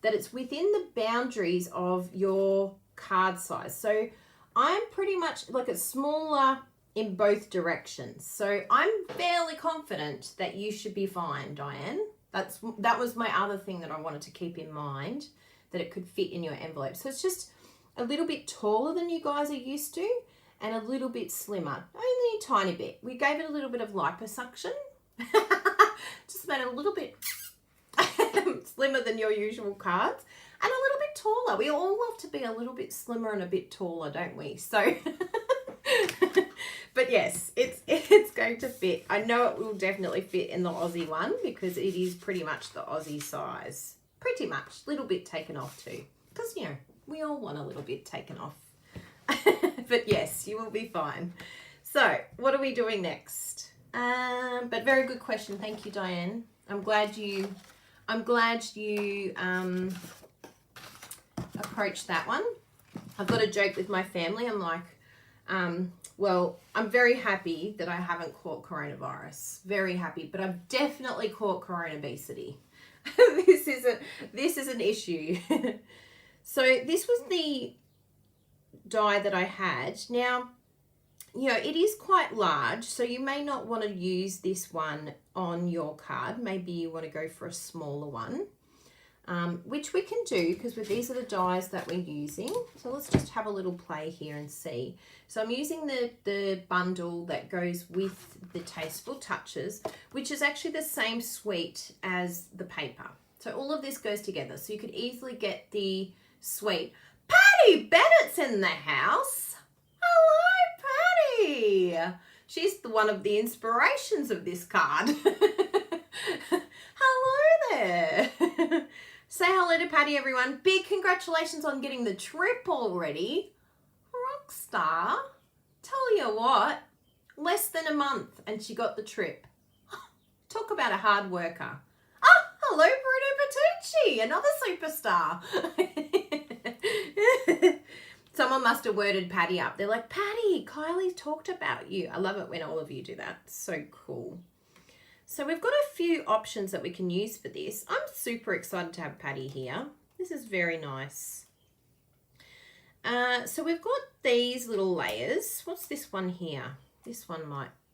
that it's within the boundaries of your card size. So I'm pretty much like it's smaller in both directions. So I'm fairly confident that you should be fine, Diane. That was my other thing that I wanted to keep in mind, that it could fit in your envelope. So it's just a little bit taller than you guys are used to and a little bit slimmer, only a tiny bit. We gave it a little bit of liposuction, just made it a little bit slimmer than your usual cards and a little bit taller. We all love to be a little bit slimmer and a bit taller, don't we? So, but yes, it's going to fit. I know it will definitely fit in the Aussie one because it is pretty much the Aussie size. Pretty much, a little bit taken off too. Because, you know, we all want a little bit taken off. But yes, you will be fine. So, what are we doing next? But very good question. Thank you, Diane. I'm glad you approached that one. I've got a joke with my family. I'm like, well, I'm very happy that I haven't caught coronavirus. Very happy, but I've definitely caught corona obesity. This is an issue. So this was the die that I had. Now, you know, it is quite large, so you may not want to use this one on your card. Maybe you want to go for a smaller one, which we can do because these are the dies that we're using. So let's just have a little play here and see. So I'm using the bundle that goes with the Tasteful Touches, which is actually the same suite as the paper. So all of this goes together. So you could easily get the suite. Patty Bennett's in the house. Hello, Patty. She's one of the inspirations of this card. Hello there. Say hello to Patty, everyone. Big congratulations on getting the trip already. Rockstar. Tell you what, less than a month and she got the trip. Talk about a hard worker. Oh, hello, Bertucci, another superstar. Someone must have worded Patty up. They're like, Patty, Kylie talked about you. I love it when all of you do that. It's so cool. So we've got a few options that we can use for this. I'm super excited to have Patty here. This is very nice. So we've got these little layers. What's this one here? This one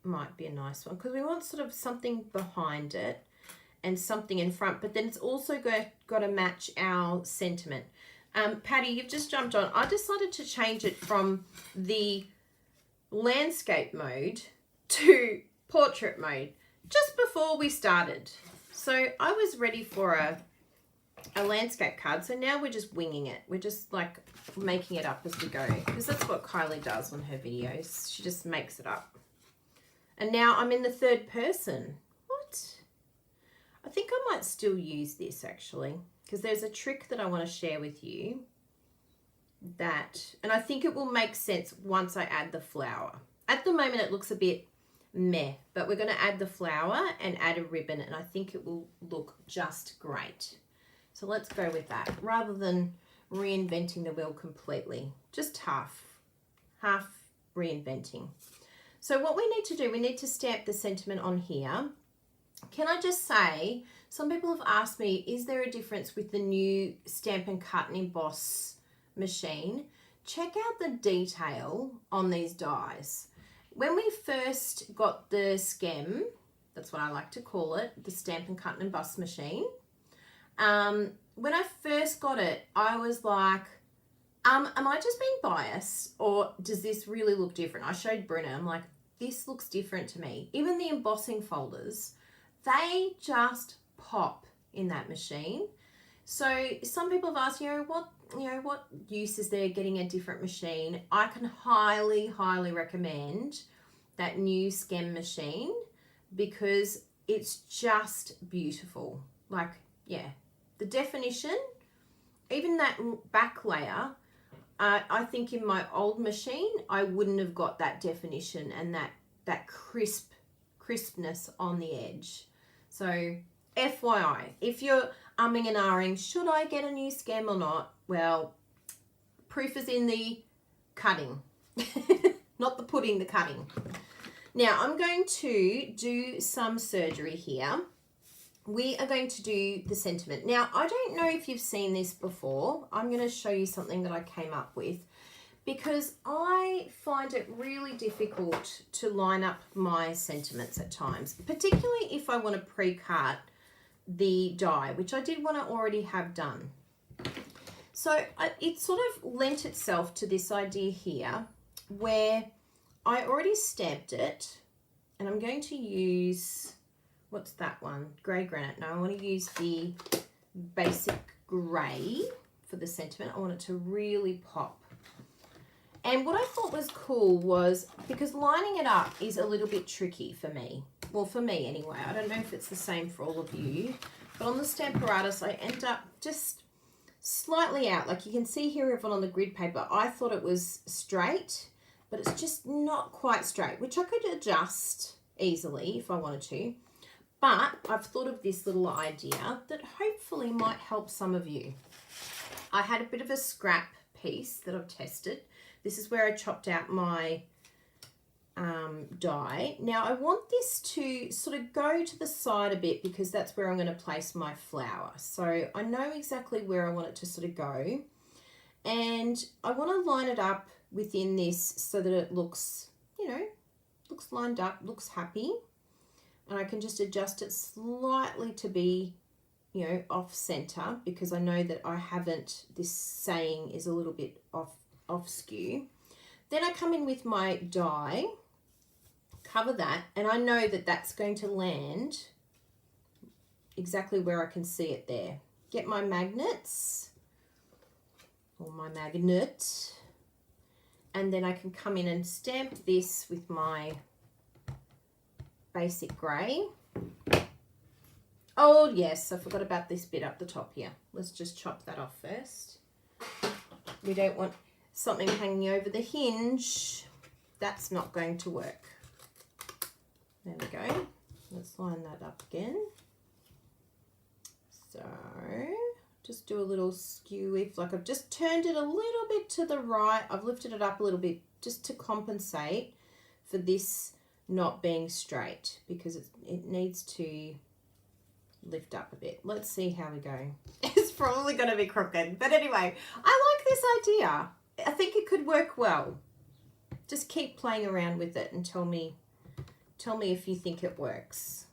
might be a nice one because we want sort of something behind it. and something in front, but then it's also got to match our sentiment. Patty, you've just jumped on. I decided to change it from the landscape mode to portrait mode just before we started. So I was ready for a landscape card. So now we're just winging it. We're just like making it up as we go, because that's what Kylie does on her videos. She just makes it up. And now I'm in the third person. What? I think I might still use this actually, because there's a trick that I want to share with you and I think it will make sense once I add the flower. At the moment it looks a bit meh, but we're going to add the flower and add a ribbon, and I think it will look just great. So let's go with that rather than reinventing the wheel completely. Just half reinventing. So what we need to do, we need to stamp the sentiment on here. Can I just say, some people have asked me, is there a difference with the new Stampin' Cut and Emboss machine? Check out the detail on these dies. When we first got the Skem, that's what I like to call it, the Stampin' Cut and Emboss machine, when I first got it, I was like, am I just being biased, or does this really look different? I showed Bruna, I'm like, this looks different to me. Even the embossing folders, they just pop in that machine. So some people have asked, what use is there getting a different machine? I can highly recommend that new Skem machine, because it's just beautiful. Like, yeah, the definition, even that back layer, I think in my old machine, I wouldn't have got that definition and that crispness on the edge. So FYI, if you're umming and ahhing, should I get a new Skem or not? Well, proof is in the cutting, not the pudding, the cutting. Now I'm going to do some surgery here. We are going to do the sentiment. Now, I don't know if you've seen this before. I'm going to show you something that I came up with, because I find it really difficult to line up my sentiments at times, particularly if I want to pre-cut the die, which I did want to already have done. So it sort of lent itself to this idea here where I already stamped it, and I'm going to use, what's that one? Grey Granite. No, I want to use the basic grey for the sentiment. I want it to really pop. And what I thought was cool was, because lining it up is a little bit tricky for me. Well, for me anyway. I don't know if it's the same for all of you. But on the Stamparatus, I end up just slightly out. Like you can see here even on the grid paper, I thought it was straight, but it's just not quite straight, which I could adjust easily if I wanted to. But I've thought of this little idea that hopefully might help some of you. I had a bit of a scrap piece that I've tested. This is where I chopped out my die. Now I want this to sort of go to the side a bit, because that's where I'm going to place my flower. So I know exactly where I want it to sort of go. And I want to line it up within this so that it looks, looks lined up, looks happy. And I can just adjust it slightly to be, off center, because I know that I haven't, this saying is a little bit off skew. Then I come in with my die, cover that, and I know that that's going to land exactly where I can see it there. Get my magnets, or my magnet, and then I can come in and stamp this with my basic grey. Oh yes, I forgot about this bit up the top here. Let's just chop that off first. We don't want something hanging over the hinge. That's not going to work. There we go. Let's line that up again. So just do a little skew if, like I've just turned it a little bit to the right. I've lifted it up a little bit just to compensate for this not being straight, because it needs to lift up a bit. Let's see how we go. It's probably going to be crooked, but anyway, I like this idea. I think it could work well. Just keep playing around with it and tell me if you think it works.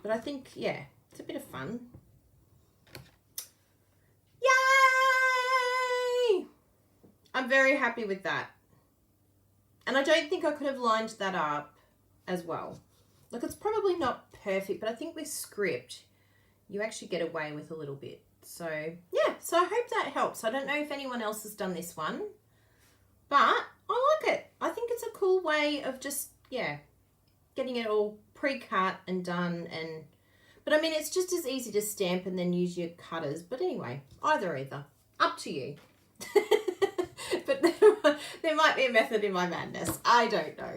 But I think, yeah, it's a bit of fun. Yay! I'm very happy with that. And I don't think I could have lined that up as well. Look, it's probably not perfect, but I think with script, you actually get away with a little bit. So, yeah, so I hope that helps. I don't know if anyone else has done this one, but I like it. I think it's a cool way of just, yeah, getting it all pre-cut and done. But I mean, it's just as easy to stamp and then use your cutters. But anyway, either. Up to you. But there might be a method in my madness. I don't know.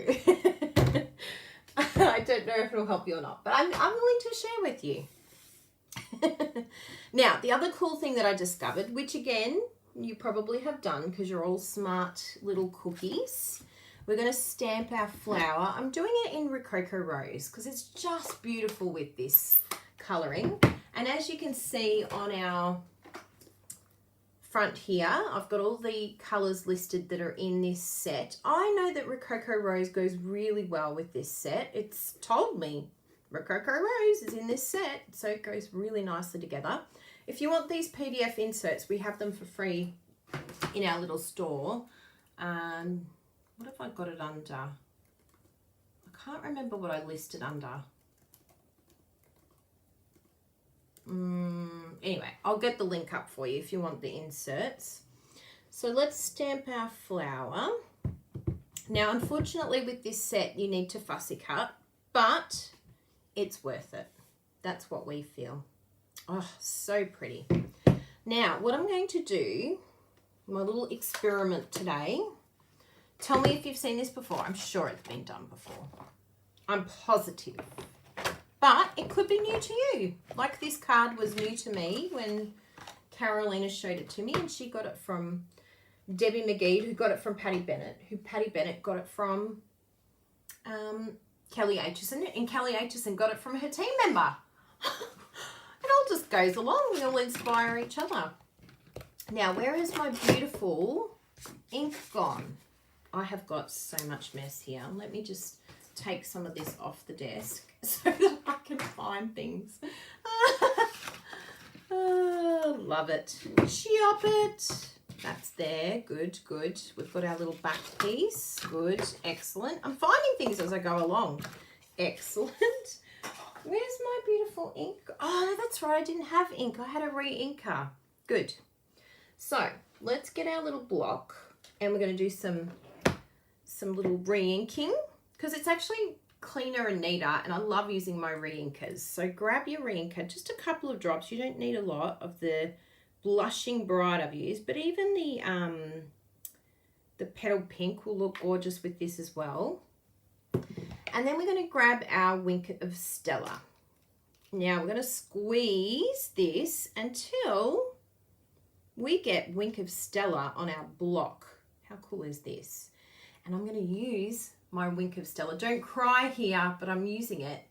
I don't know if it'll help you or not, but I'm willing to share with you. Now, the other cool thing that I discovered, which again, you probably have done because you're all smart little cookies. We're going to stamp our flower. I'm doing it in Rococo Rose because it's just beautiful with this colouring. And as you can see on our front here, I've got all the colours listed that are in this set. I know that Rococo Rose goes really well with this set. It's told me Rococo Rose is in this set, so it goes really nicely together. If you want these PDF inserts, we have them for free in our little store. What have I got it under? I can't remember what I listed under. Anyway, I'll get the link up for you if you want the inserts. So let's stamp our flower. Now, unfortunately with this set, you need to fussy cut, but it's worth it. That's what we feel. Oh, so pretty. Now, what I'm going to do, my little experiment today, tell me if you've seen this before. I'm sure it's been done before. I'm positive. But it could be new to you. Like this card was new to me when Carolina showed it to me, and she got it from Debbie McGee, who got it from Patty Bennett, who Patty Bennett got it from Kelly Aitchison, and Kelly Aitchison got it from her team member. It all just goes along. We all inspire each other. Now, where is my beautiful ink gone? I have got so much mess here. Let me just take some of this off the desk so that I can find things. Oh, love it. Chop it. That's there. Good, good. We've got our little back piece. Good, excellent. I'm finding things as I go along. Excellent. Where's my beautiful ink? Oh, that's right. I didn't have ink. I had a re-inker. Good. So let's get our little block, and we're going to do some little re-inking because it's actually cleaner and neater, and I love using my re-inkers. So grab your re-inker, just a couple of drops. You don't need a lot of the Blushing Bright I've used, but even the Petal Pink will look gorgeous with this as well. And then we're going to grab our Wink of Stella. Now we're going to squeeze this until we get Wink of Stella on our block. How cool is this? And I'm going to use my Wink of Stella. Don't cry here, but I'm using it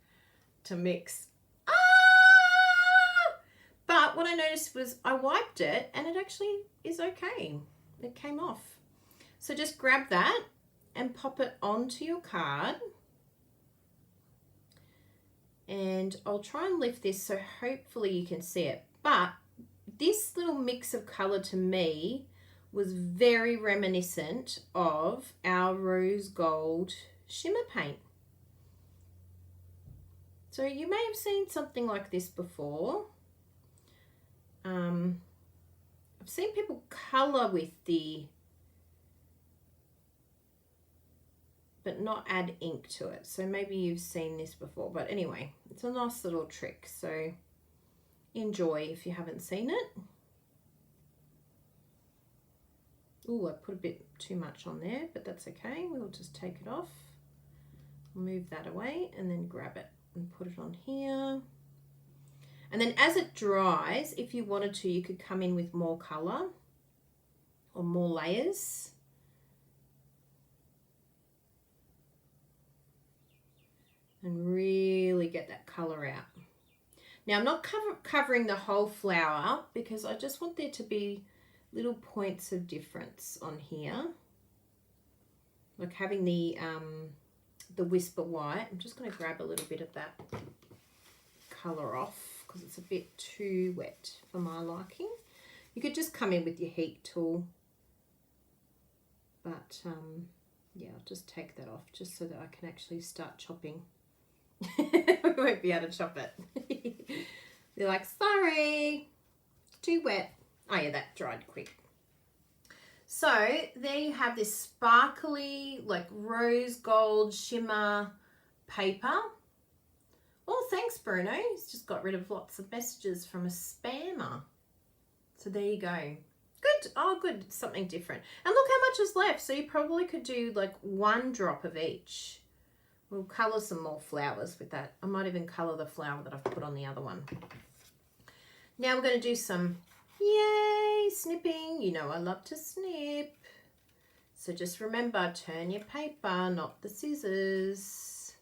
to mix. But what I noticed was I wiped it and it actually is okay. It came off. So just grab that and pop it onto your card. And I'll try and lift this so hopefully you can see it. But this little mix of color to me was very reminiscent of our rose gold shimmer paint. So you may have seen something like this before. I've seen people color with but not add ink to it. So maybe you've seen this before, but anyway, it's a nice little trick. So enjoy if you haven't seen it. Oh, I put a bit too much on there, but that's okay. We'll just take it off, move that away, and then grab it and put it on here. And then as it dries, if you wanted to, you could come in with more color or more layers. And really get that color out. Now I'm not covering the whole flower because I just want there to be little points of difference on here. Like having the Whisper White. I'm just going to grab a little bit of that. colour off because it's a bit too wet for my liking. You could just come in with your heat tool, but yeah, I'll just take that off just so that I can actually start chopping. We won't be able to chop it. They're like, sorry, too wet. Oh yeah, that dried quick. So there you have this sparkly, like rose gold shimmer paper. Oh, thanks, Bruno. He's just got rid of lots of messages from a spammer. So there you go. Good. Oh, good. Something different. And look how much is left. So you probably could do like 1 drop of each. We'll colour some more flowers with that. I might even colour the flower that I've put on the other one. Now we're going to do some, yay, snipping. You know I love to snip. So just remember, turn your paper, not the scissors.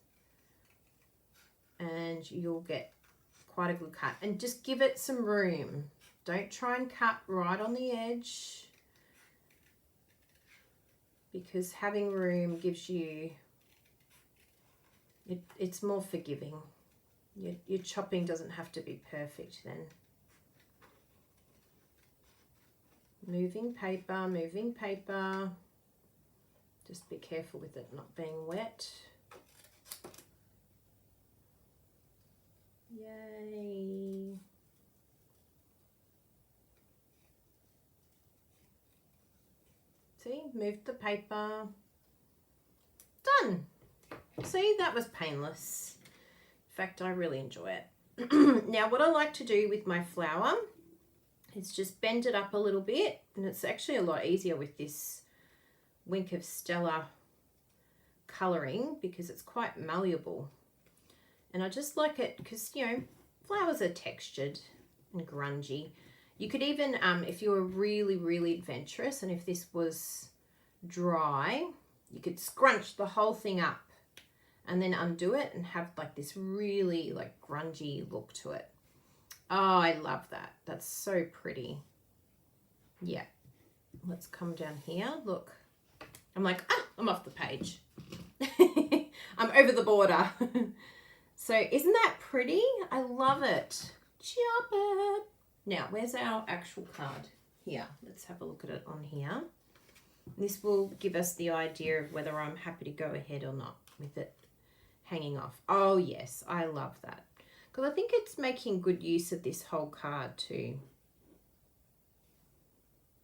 And you'll get quite a good cut. And just give it some room. Don't try and cut right on the edge, because having room gives you, it's more forgiving. Your chopping doesn't have to be perfect then. Moving paper, moving paper. Just be careful with it not being wet. Yay. See, moved the paper. Done. See, that was painless. In fact, I really enjoy it. Now, what I like to do with my flower is just bend it up a little bit. And it's actually a lot easier with this Wink of Stella colouring because it's quite malleable. And I just like it because, you know, flowers are textured and grungy. You could even, if you were really, really adventurous and if this was dry, you could scrunch the whole thing up and then undo it and have like this really like grungy look to it. Oh, I love that. That's so pretty. Yeah. Let's come down here. Look. I'm like, I'm off the page. I'm over the border. So isn't that pretty? I love it. Chop it. Now, where's our actual card? Here. Let's have a look at it on here. This will give us the idea of whether I'm happy to go ahead or not with it hanging off. Oh, yes. I love that. Because I think it's making good use of this whole card too.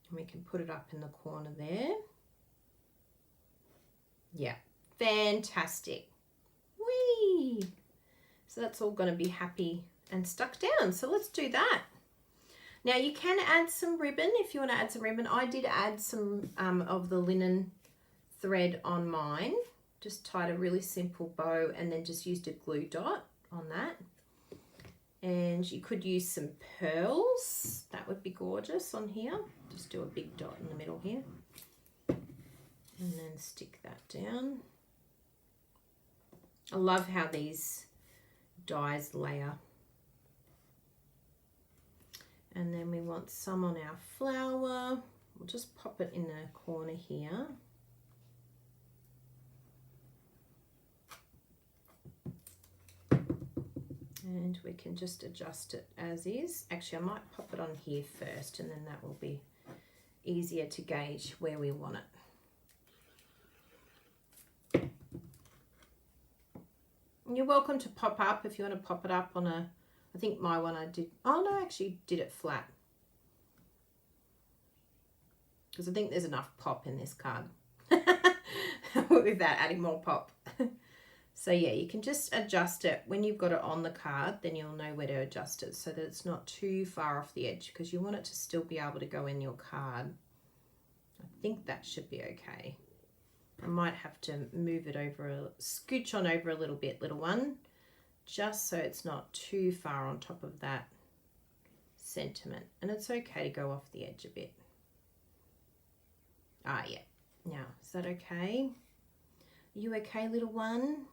And we can put it up in the corner there. Yeah. Fantastic. Whee! So that's all going to be happy and stuck down. So let's do that. Now you can add some ribbon if you want to add some ribbon. I did add some of the linen thread on mine. Just tied a really simple bow and then just used a glue dot on that. And you could use some pearls. That would be gorgeous on here. Just do a big dot in the middle here. And then stick that down. I love how these dies layer. And then we want some on our flower. We'll just pop it in the corner here. And we can just adjust it as is. Actually, I might pop it on here first and then that will be easier to gauge where we want it. You're welcome to pop up if you want to pop it up on a, I think my one I did, oh no, I actually did it flat. Because I think there's enough pop in this card without adding more pop. So yeah, you can just adjust it. When you've got it on the card, then you'll know where to adjust it so that it's not too far off the edge because you want it to still be able to go in your card. I think that should be okay. I might have to move it over, scooch on over a little bit, little one, just so it's not too far on top of that sentiment. And it's okay to go off the edge a bit. Ah, yeah. Now, is that okay? Are you okay, little one?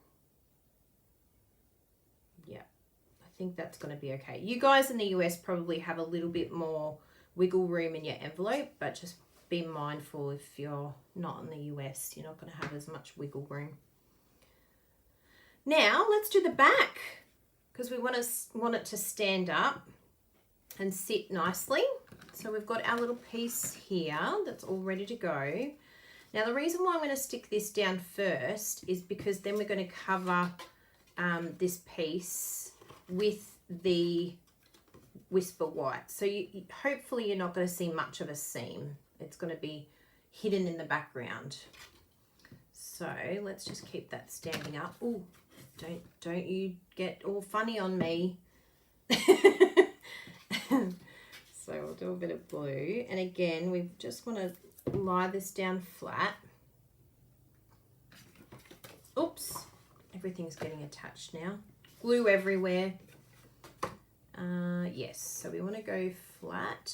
Yeah, I think that's going to be okay. You guys in the US probably have a little bit more wiggle room in your envelope, but just be mindful if you're not in the US, you're not going to have as much wiggle room. Now, let's do the back. because we want it to stand up and sit nicely. So we've got our little piece here that's all ready to go. Now the reason why I'm going to stick this down first is because then we're going to cover this piece with the Whisper White. So hopefully you're not going to see much of a seam. It's going to be hidden in the background. So let's just keep that standing up. Oh, don't you get all funny on me. So we'll do a bit of blue. And again, we just want to lie this down flat. Oops, everything's getting attached now. Glue everywhere. Yes, so we want to go flat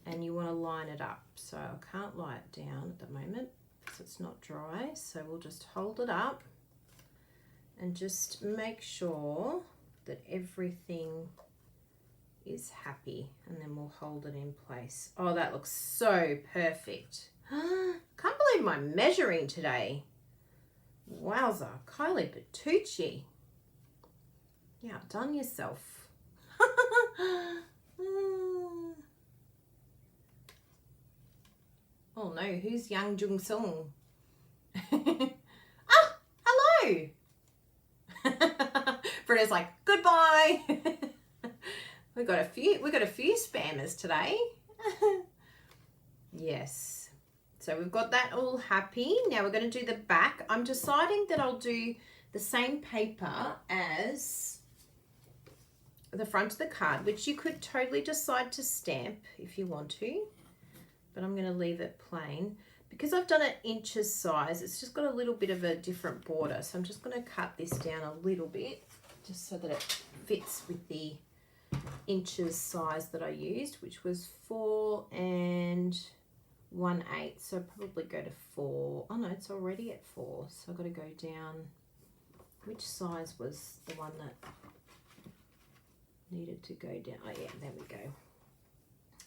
and you want to line it up. So I can't lie it down at the moment because it's not dry. So we'll just hold it up and just make sure that everything is happy, and then we'll hold it in place. Oh, that looks so perfect. Can't believe my measuring today. Wowza, Kylie Bertucci. Yeah, done yourself. Oh no, who's Young Jung Sung? Ah, hello. Britta's like, goodbye. We got a few spammers today. Yes. So we've got that all happy. Now we're going to do the back. I'm deciding that I'll do the same paper as the front of the card, which you could totally decide to stamp if you want to, but I'm going to leave it plain. Because I've done it inches size, it's just got a little bit of a different border. So I'm just going to cut this down a little bit just so that it fits with the inches size that I used, which was 4 1/8. So probably go to 4. Oh no, it's already at 4. So I've got to go down. Which size was the one that needed to go down? Oh yeah, there we go.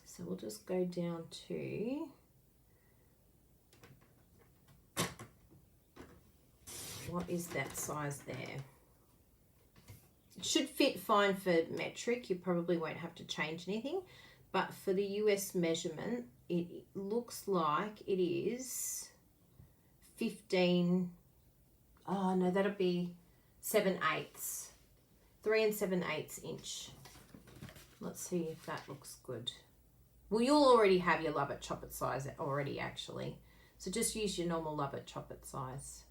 So we'll just go down to what is that size there? It should fit fine for metric. You probably won't have to change anything, but for the US measurement, it looks like it is 15. Oh no, that'll be 7/8. 3 7/8 inch. Let's see if that looks good. Well, you'll already have your Love It Chop It size already, actually. So just use your normal Love It Chop It size.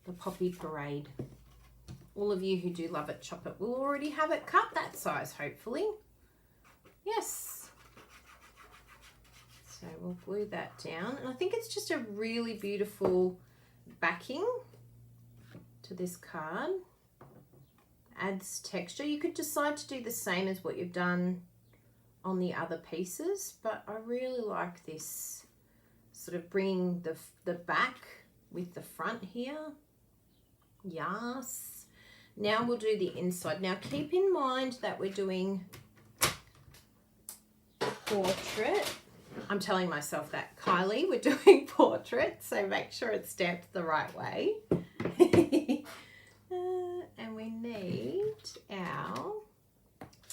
The Poppy Parade. All of you who do Love It Chop It will already have it cut that size, hopefully. Yes. So we'll glue that down. And I think it's just a really beautiful backing to this card. Adds texture. You could decide to do the same as what you've done on the other pieces, but I really like this sort of bringing the back with the front here. Yes. Now we'll do the inside. Now keep in mind that we're doing portrait. I'm telling myself that, Kylie, we're doing portrait, so make sure it's stamped the right way. And we need our,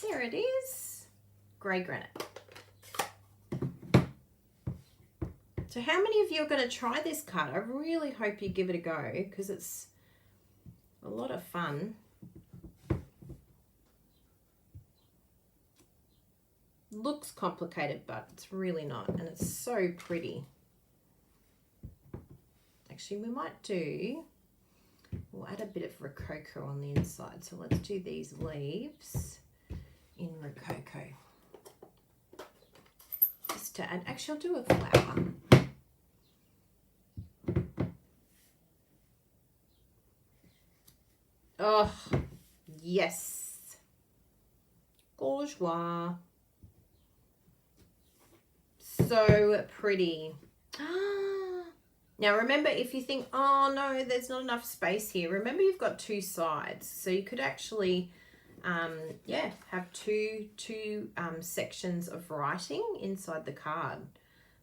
there it is, grey granite. So how many of you are going to try this card? I really hope you give it a go because it's a lot of fun. Looks complicated, but it's really not, and it's so pretty. Actually, we might do, we'll add a bit of Rococo on the inside. So let's do these leaves in Rococo. Just to add, actually I'll do a flower. Oh, yes. Bourgeois. So pretty. Now remember, if you think, oh no, there's not enough space here, remember you've got two sides. So you could actually, yeah, have two sections of writing inside the card,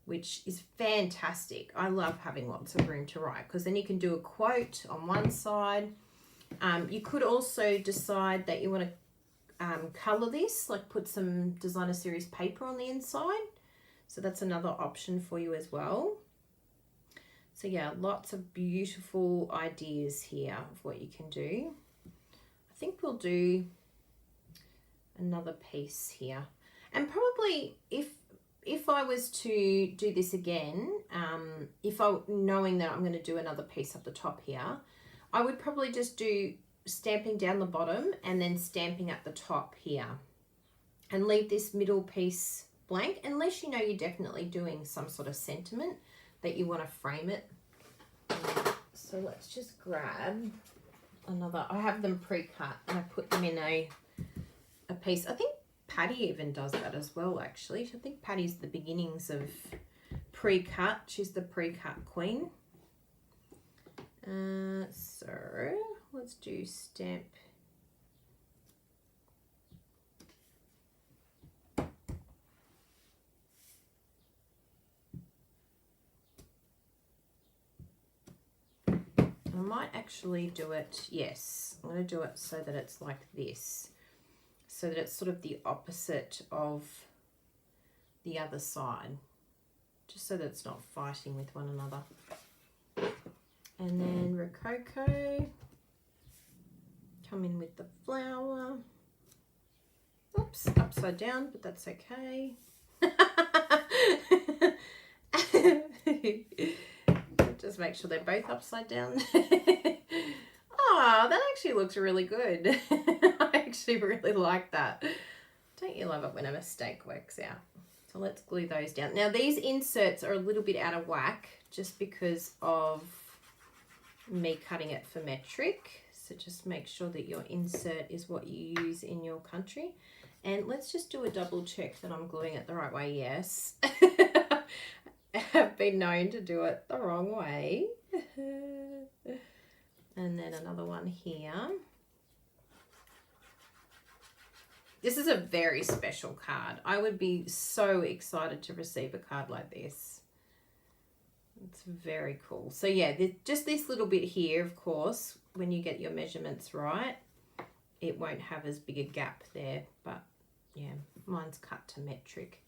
which is fantastic. I love having lots of room to write because then you can do a quote on one side You could also decide that you want to colour this, like put some designer series paper on the inside. So that's another option for you as well. So yeah, lots of beautiful ideas here of what you can do. I think we'll do another piece here. And probably if I was to do this again, knowing that I'm going to do another piece up the top here, I would probably just do stamping down the bottom and then stamping up the top here. And leave this middle piece blank, unless you know you're definitely doing some sort of sentiment that you want to frame it. So let's just grab another. I have them pre-cut and I put them in a piece. I think Patty even does that as well, actually. I think Patty's the beginnings of pre-cut. She's the pre-cut queen. So let's do stamp. I might actually do it, yes, I'm going to do it so that it's like this, so that it's sort of the opposite of the other side, just so that it's not fighting with one another. And then Rococo, come in with the flower. Oops, upside down, but that's okay. Just make sure they're both upside down. Oh, that actually looks really good. I actually really like that. Don't you love it when a mistake works out? So let's glue those down. Now these inserts are a little bit out of whack just because of me cutting it for metric. So just make sure that your insert is what you use in your country. And let's just do a double check that I'm gluing it the right way. Yes. Have been known to do it the wrong way. And then another one here. This is a very special card. I would be so excited to receive a card like this. It's very cool. So yeah, just this little bit here, of course, when you get your measurements right, it won't have as big a gap there. But yeah, mine's cut to metric.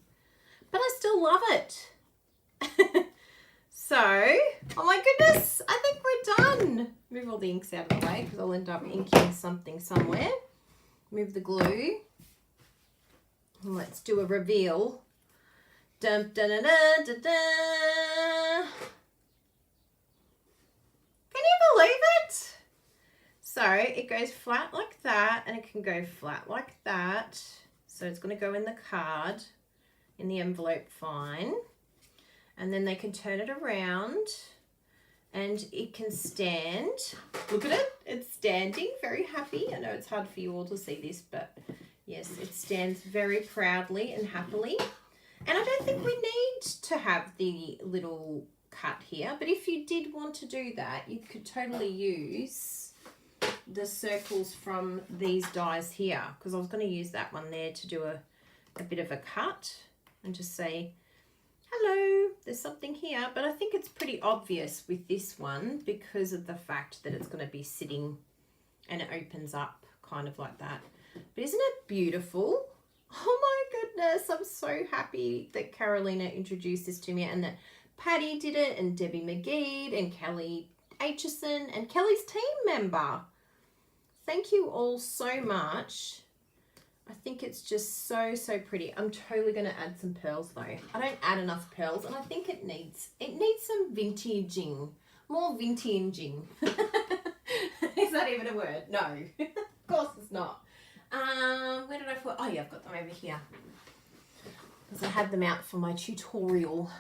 But I still love it. So, oh my goodness, I think we're done. Move all the inks out of the way because I'll end up inking something somewhere. Move the glue. And let's do a reveal. Dun, dun, dun, dun, dun, dun. Can you believe it? So it goes flat like that and it can go flat like that. So it's going to go in the card, in the envelope fine. And then they can turn it around and it can stand. Look at it. It's standing very happy. I know it's hard for you all to see this, but yes, it stands very proudly and happily. And I don't think we need to have the little cut here, but if you did want to do that, you could totally use the circles from these dies here, because I was going to use that one there to do a bit of a cut and just say, hello, there's something here. But I think it's pretty obvious with this one because of the fact that it's going to be sitting and it opens up kind of like that. But isn't it beautiful? Oh my goodness, I'm so happy that Carolina introduced this to me and that Patty did it and Debbie McGee and Kelly Aitchison and Kelly's team member. Thank you all so much. I think it's just so, so pretty. I'm totally going to add some pearls though. I don't add enough pearls and I think it needs some vintaging. More vintaging. Is that even a word? No. Of course it's not. Where did I put? Oh yeah, I've got them over here. Because I had them out for my tutorial.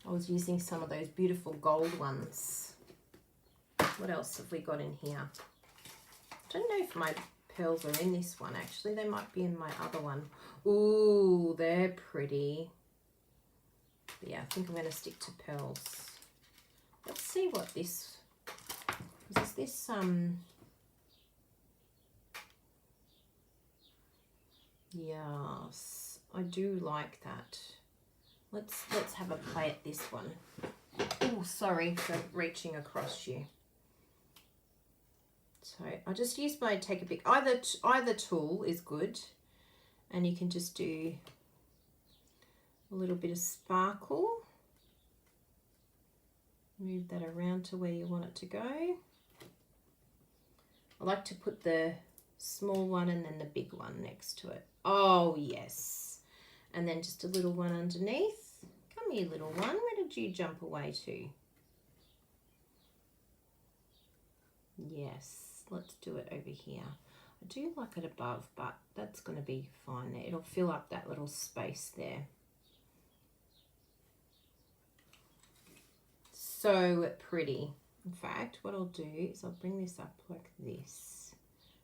I was using some of those beautiful gold ones. What else have we got in here? I don't know if my pearls are in this one actually. They might be in my other one. Ooh, they're pretty. But yeah, I think I'm going to stick to pearls. Let's see what this is. This yes, I do like that. Let's have a play at this one. Oh, sorry for reaching across you. So I just use my take a pick. Either tool is good, and you can just do a little bit of sparkle. Move that around to where you want it to go. I like to put the small one and then the big one next to it. Oh yes. And then just a little one underneath. Come here, little one. Where did you jump away to? Yes, let's do it over here. I do like it above, but that's going to be fine there. It'll fill up that little space there. So pretty. In fact, what I'll do is I'll bring this up like this.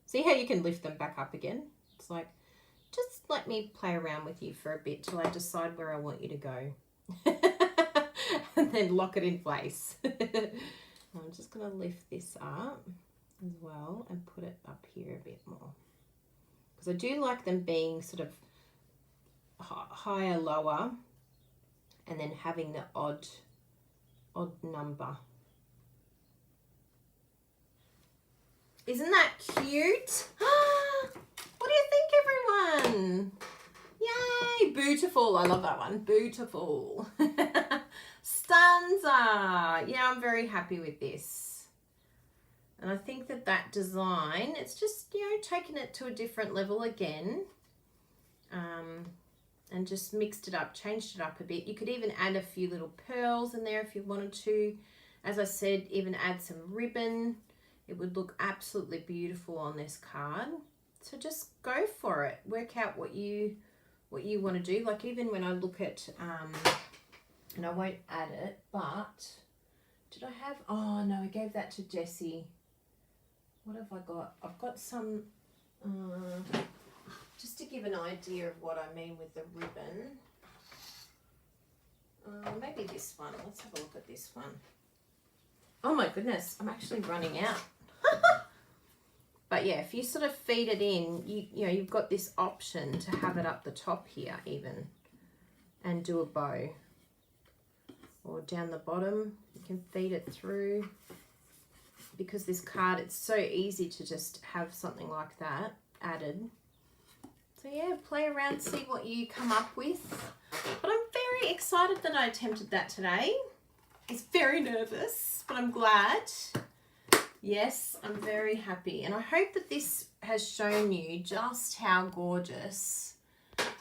See how you can lift them back up again? It's like, just let me play around with you for a bit till I decide where I want you to go. And then lock it in place. I'm just going to lift this up as well and put it up here a bit more. Because I do like them being sort of higher, lower, and then having the odd number. Isn't that cute? What do you think, everyone? Yay, beautiful. I love that one. Beautiful. Stanza. Yeah, I'm very happy with this. And I think that design, it's just, you know, taking it to a different level again. And just mixed it up, changed it up a bit. You could even add a few little pearls in there if you wanted to. As I said, even add some ribbon. It would look absolutely beautiful on this card. So just go for it. Work out what you want to do. Like even when I look at, and I won't add it, but did I have, oh no, I gave that to Jessie. What have I got? I've got some, just to give an idea of what I mean with the ribbon. Maybe this one. Let's have a look at this one. Oh my goodness, I'm actually running out. But yeah, if you sort of feed it in, you know, you've got this option to have it up the top here even and do a bow. Or down the bottom, you can feed it through. Because this card, it's so easy to just have something like that added. So yeah, play around, see what you come up with. But I'm very excited that I attempted that today. It's very nervous, but I'm glad. Yes, I'm very happy. And I hope that this has shown you just how gorgeous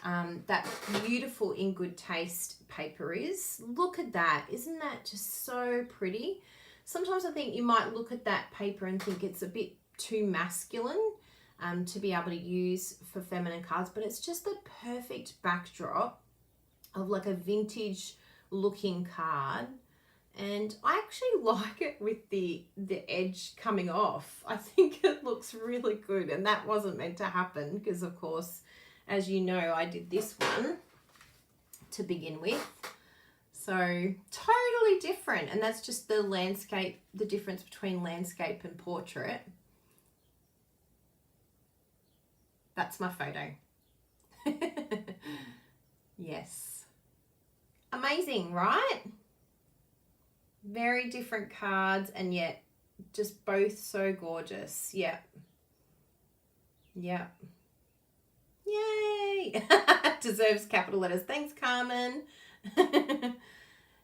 that beautiful In Good Taste paper is. Look at that. Isn't that just so pretty? Sometimes I think you might look at that paper and think it's a bit too masculine to be able to use for feminine cards, but it's just the perfect backdrop of like a vintage looking card. And I actually like it with the edge coming off. I think it looks really good, and that wasn't meant to happen because, of course, as you know, I did this one to begin with. So totally different, and that's just the landscape, the difference between landscape and portrait. That's my photo. Yes. Amazing, right? Very different cards, and yet just both so gorgeous. Yep. Yep. Yay! Deserves capital letters. Thanks, Carmen.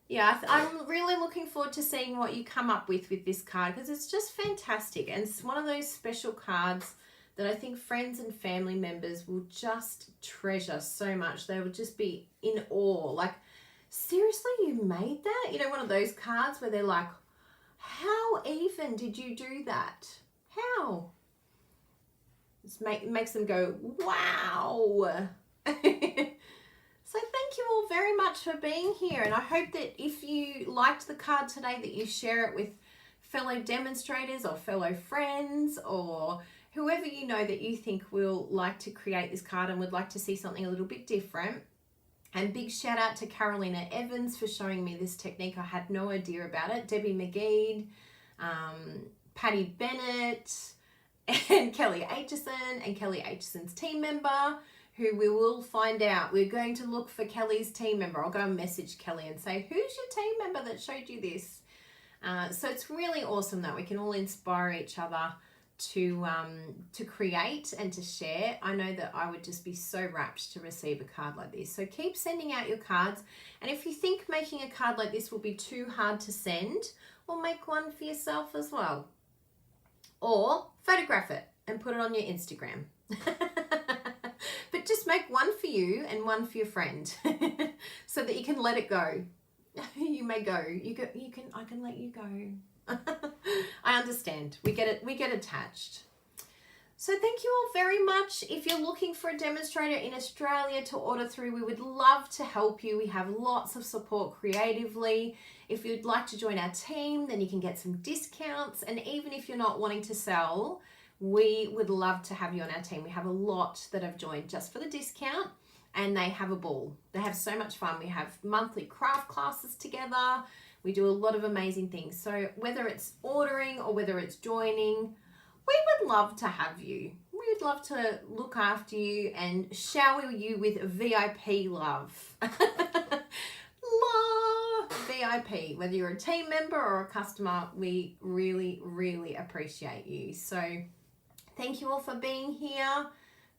Yeah, I'm really looking forward to seeing what you come up with this card, because it's just fantastic, and it's one of those special cards that I think friends and family members will just treasure so much. They will just be in awe. Like, seriously, you made that? You know, one of those cards where they're like, how even did you do that? How? It makes them go, wow. So thank you all very much for being here, and I hope that if you liked the card today that you share it with fellow demonstrators or fellow friends or whoever you know that you think will like to create this card and would like to see something a little bit different. And big shout out to Carolina Evans for showing me this technique. I had no idea about it. Debbie McGee, Patty Bennett, and Kelly Aitchison, and Kelly Aitchison's team member, who we will find out. We're going to look for Kelly's team member. I'll go and message Kelly and say, who's your team member that showed you this? So it's really awesome that we can all inspire each other to create and to share. I know that I would just be so rapt to receive a card like this. So keep sending out your cards, and if you think making a card like this will be too hard to send, well, make one for yourself as well, or photograph it and put it on your Instagram. But just make one for you and one for your friend so that you can let it go. You may go. I can let you go. I understand. We get it. We get attached. So thank you all very much. If you're looking for a demonstrator in Australia to order through, we would love to help you. We have lots of support creatively. If you'd like to join our team, then you can get some discounts. And even if you're not wanting to sell, we would love to have you on our team. We have a lot that have joined just for the discount, and they have a ball. They have so much fun. We have monthly craft classes together. We do a lot of amazing things. So whether it's ordering or whether it's joining, we would love to have you. We'd love to look after you and shower you with VIP love. Love VIP. Whether you're a team member or a customer, we really, really appreciate you. So thank you all for being here.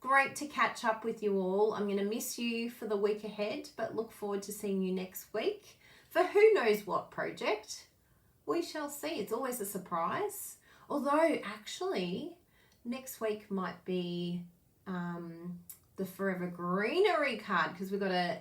Great to catch up with you all. I'm going to miss you for the week ahead, but look forward to seeing you next week for who knows what project. We shall see. It's always a surprise. Although, actually, next week might be the Forever Greenery card, because we've got a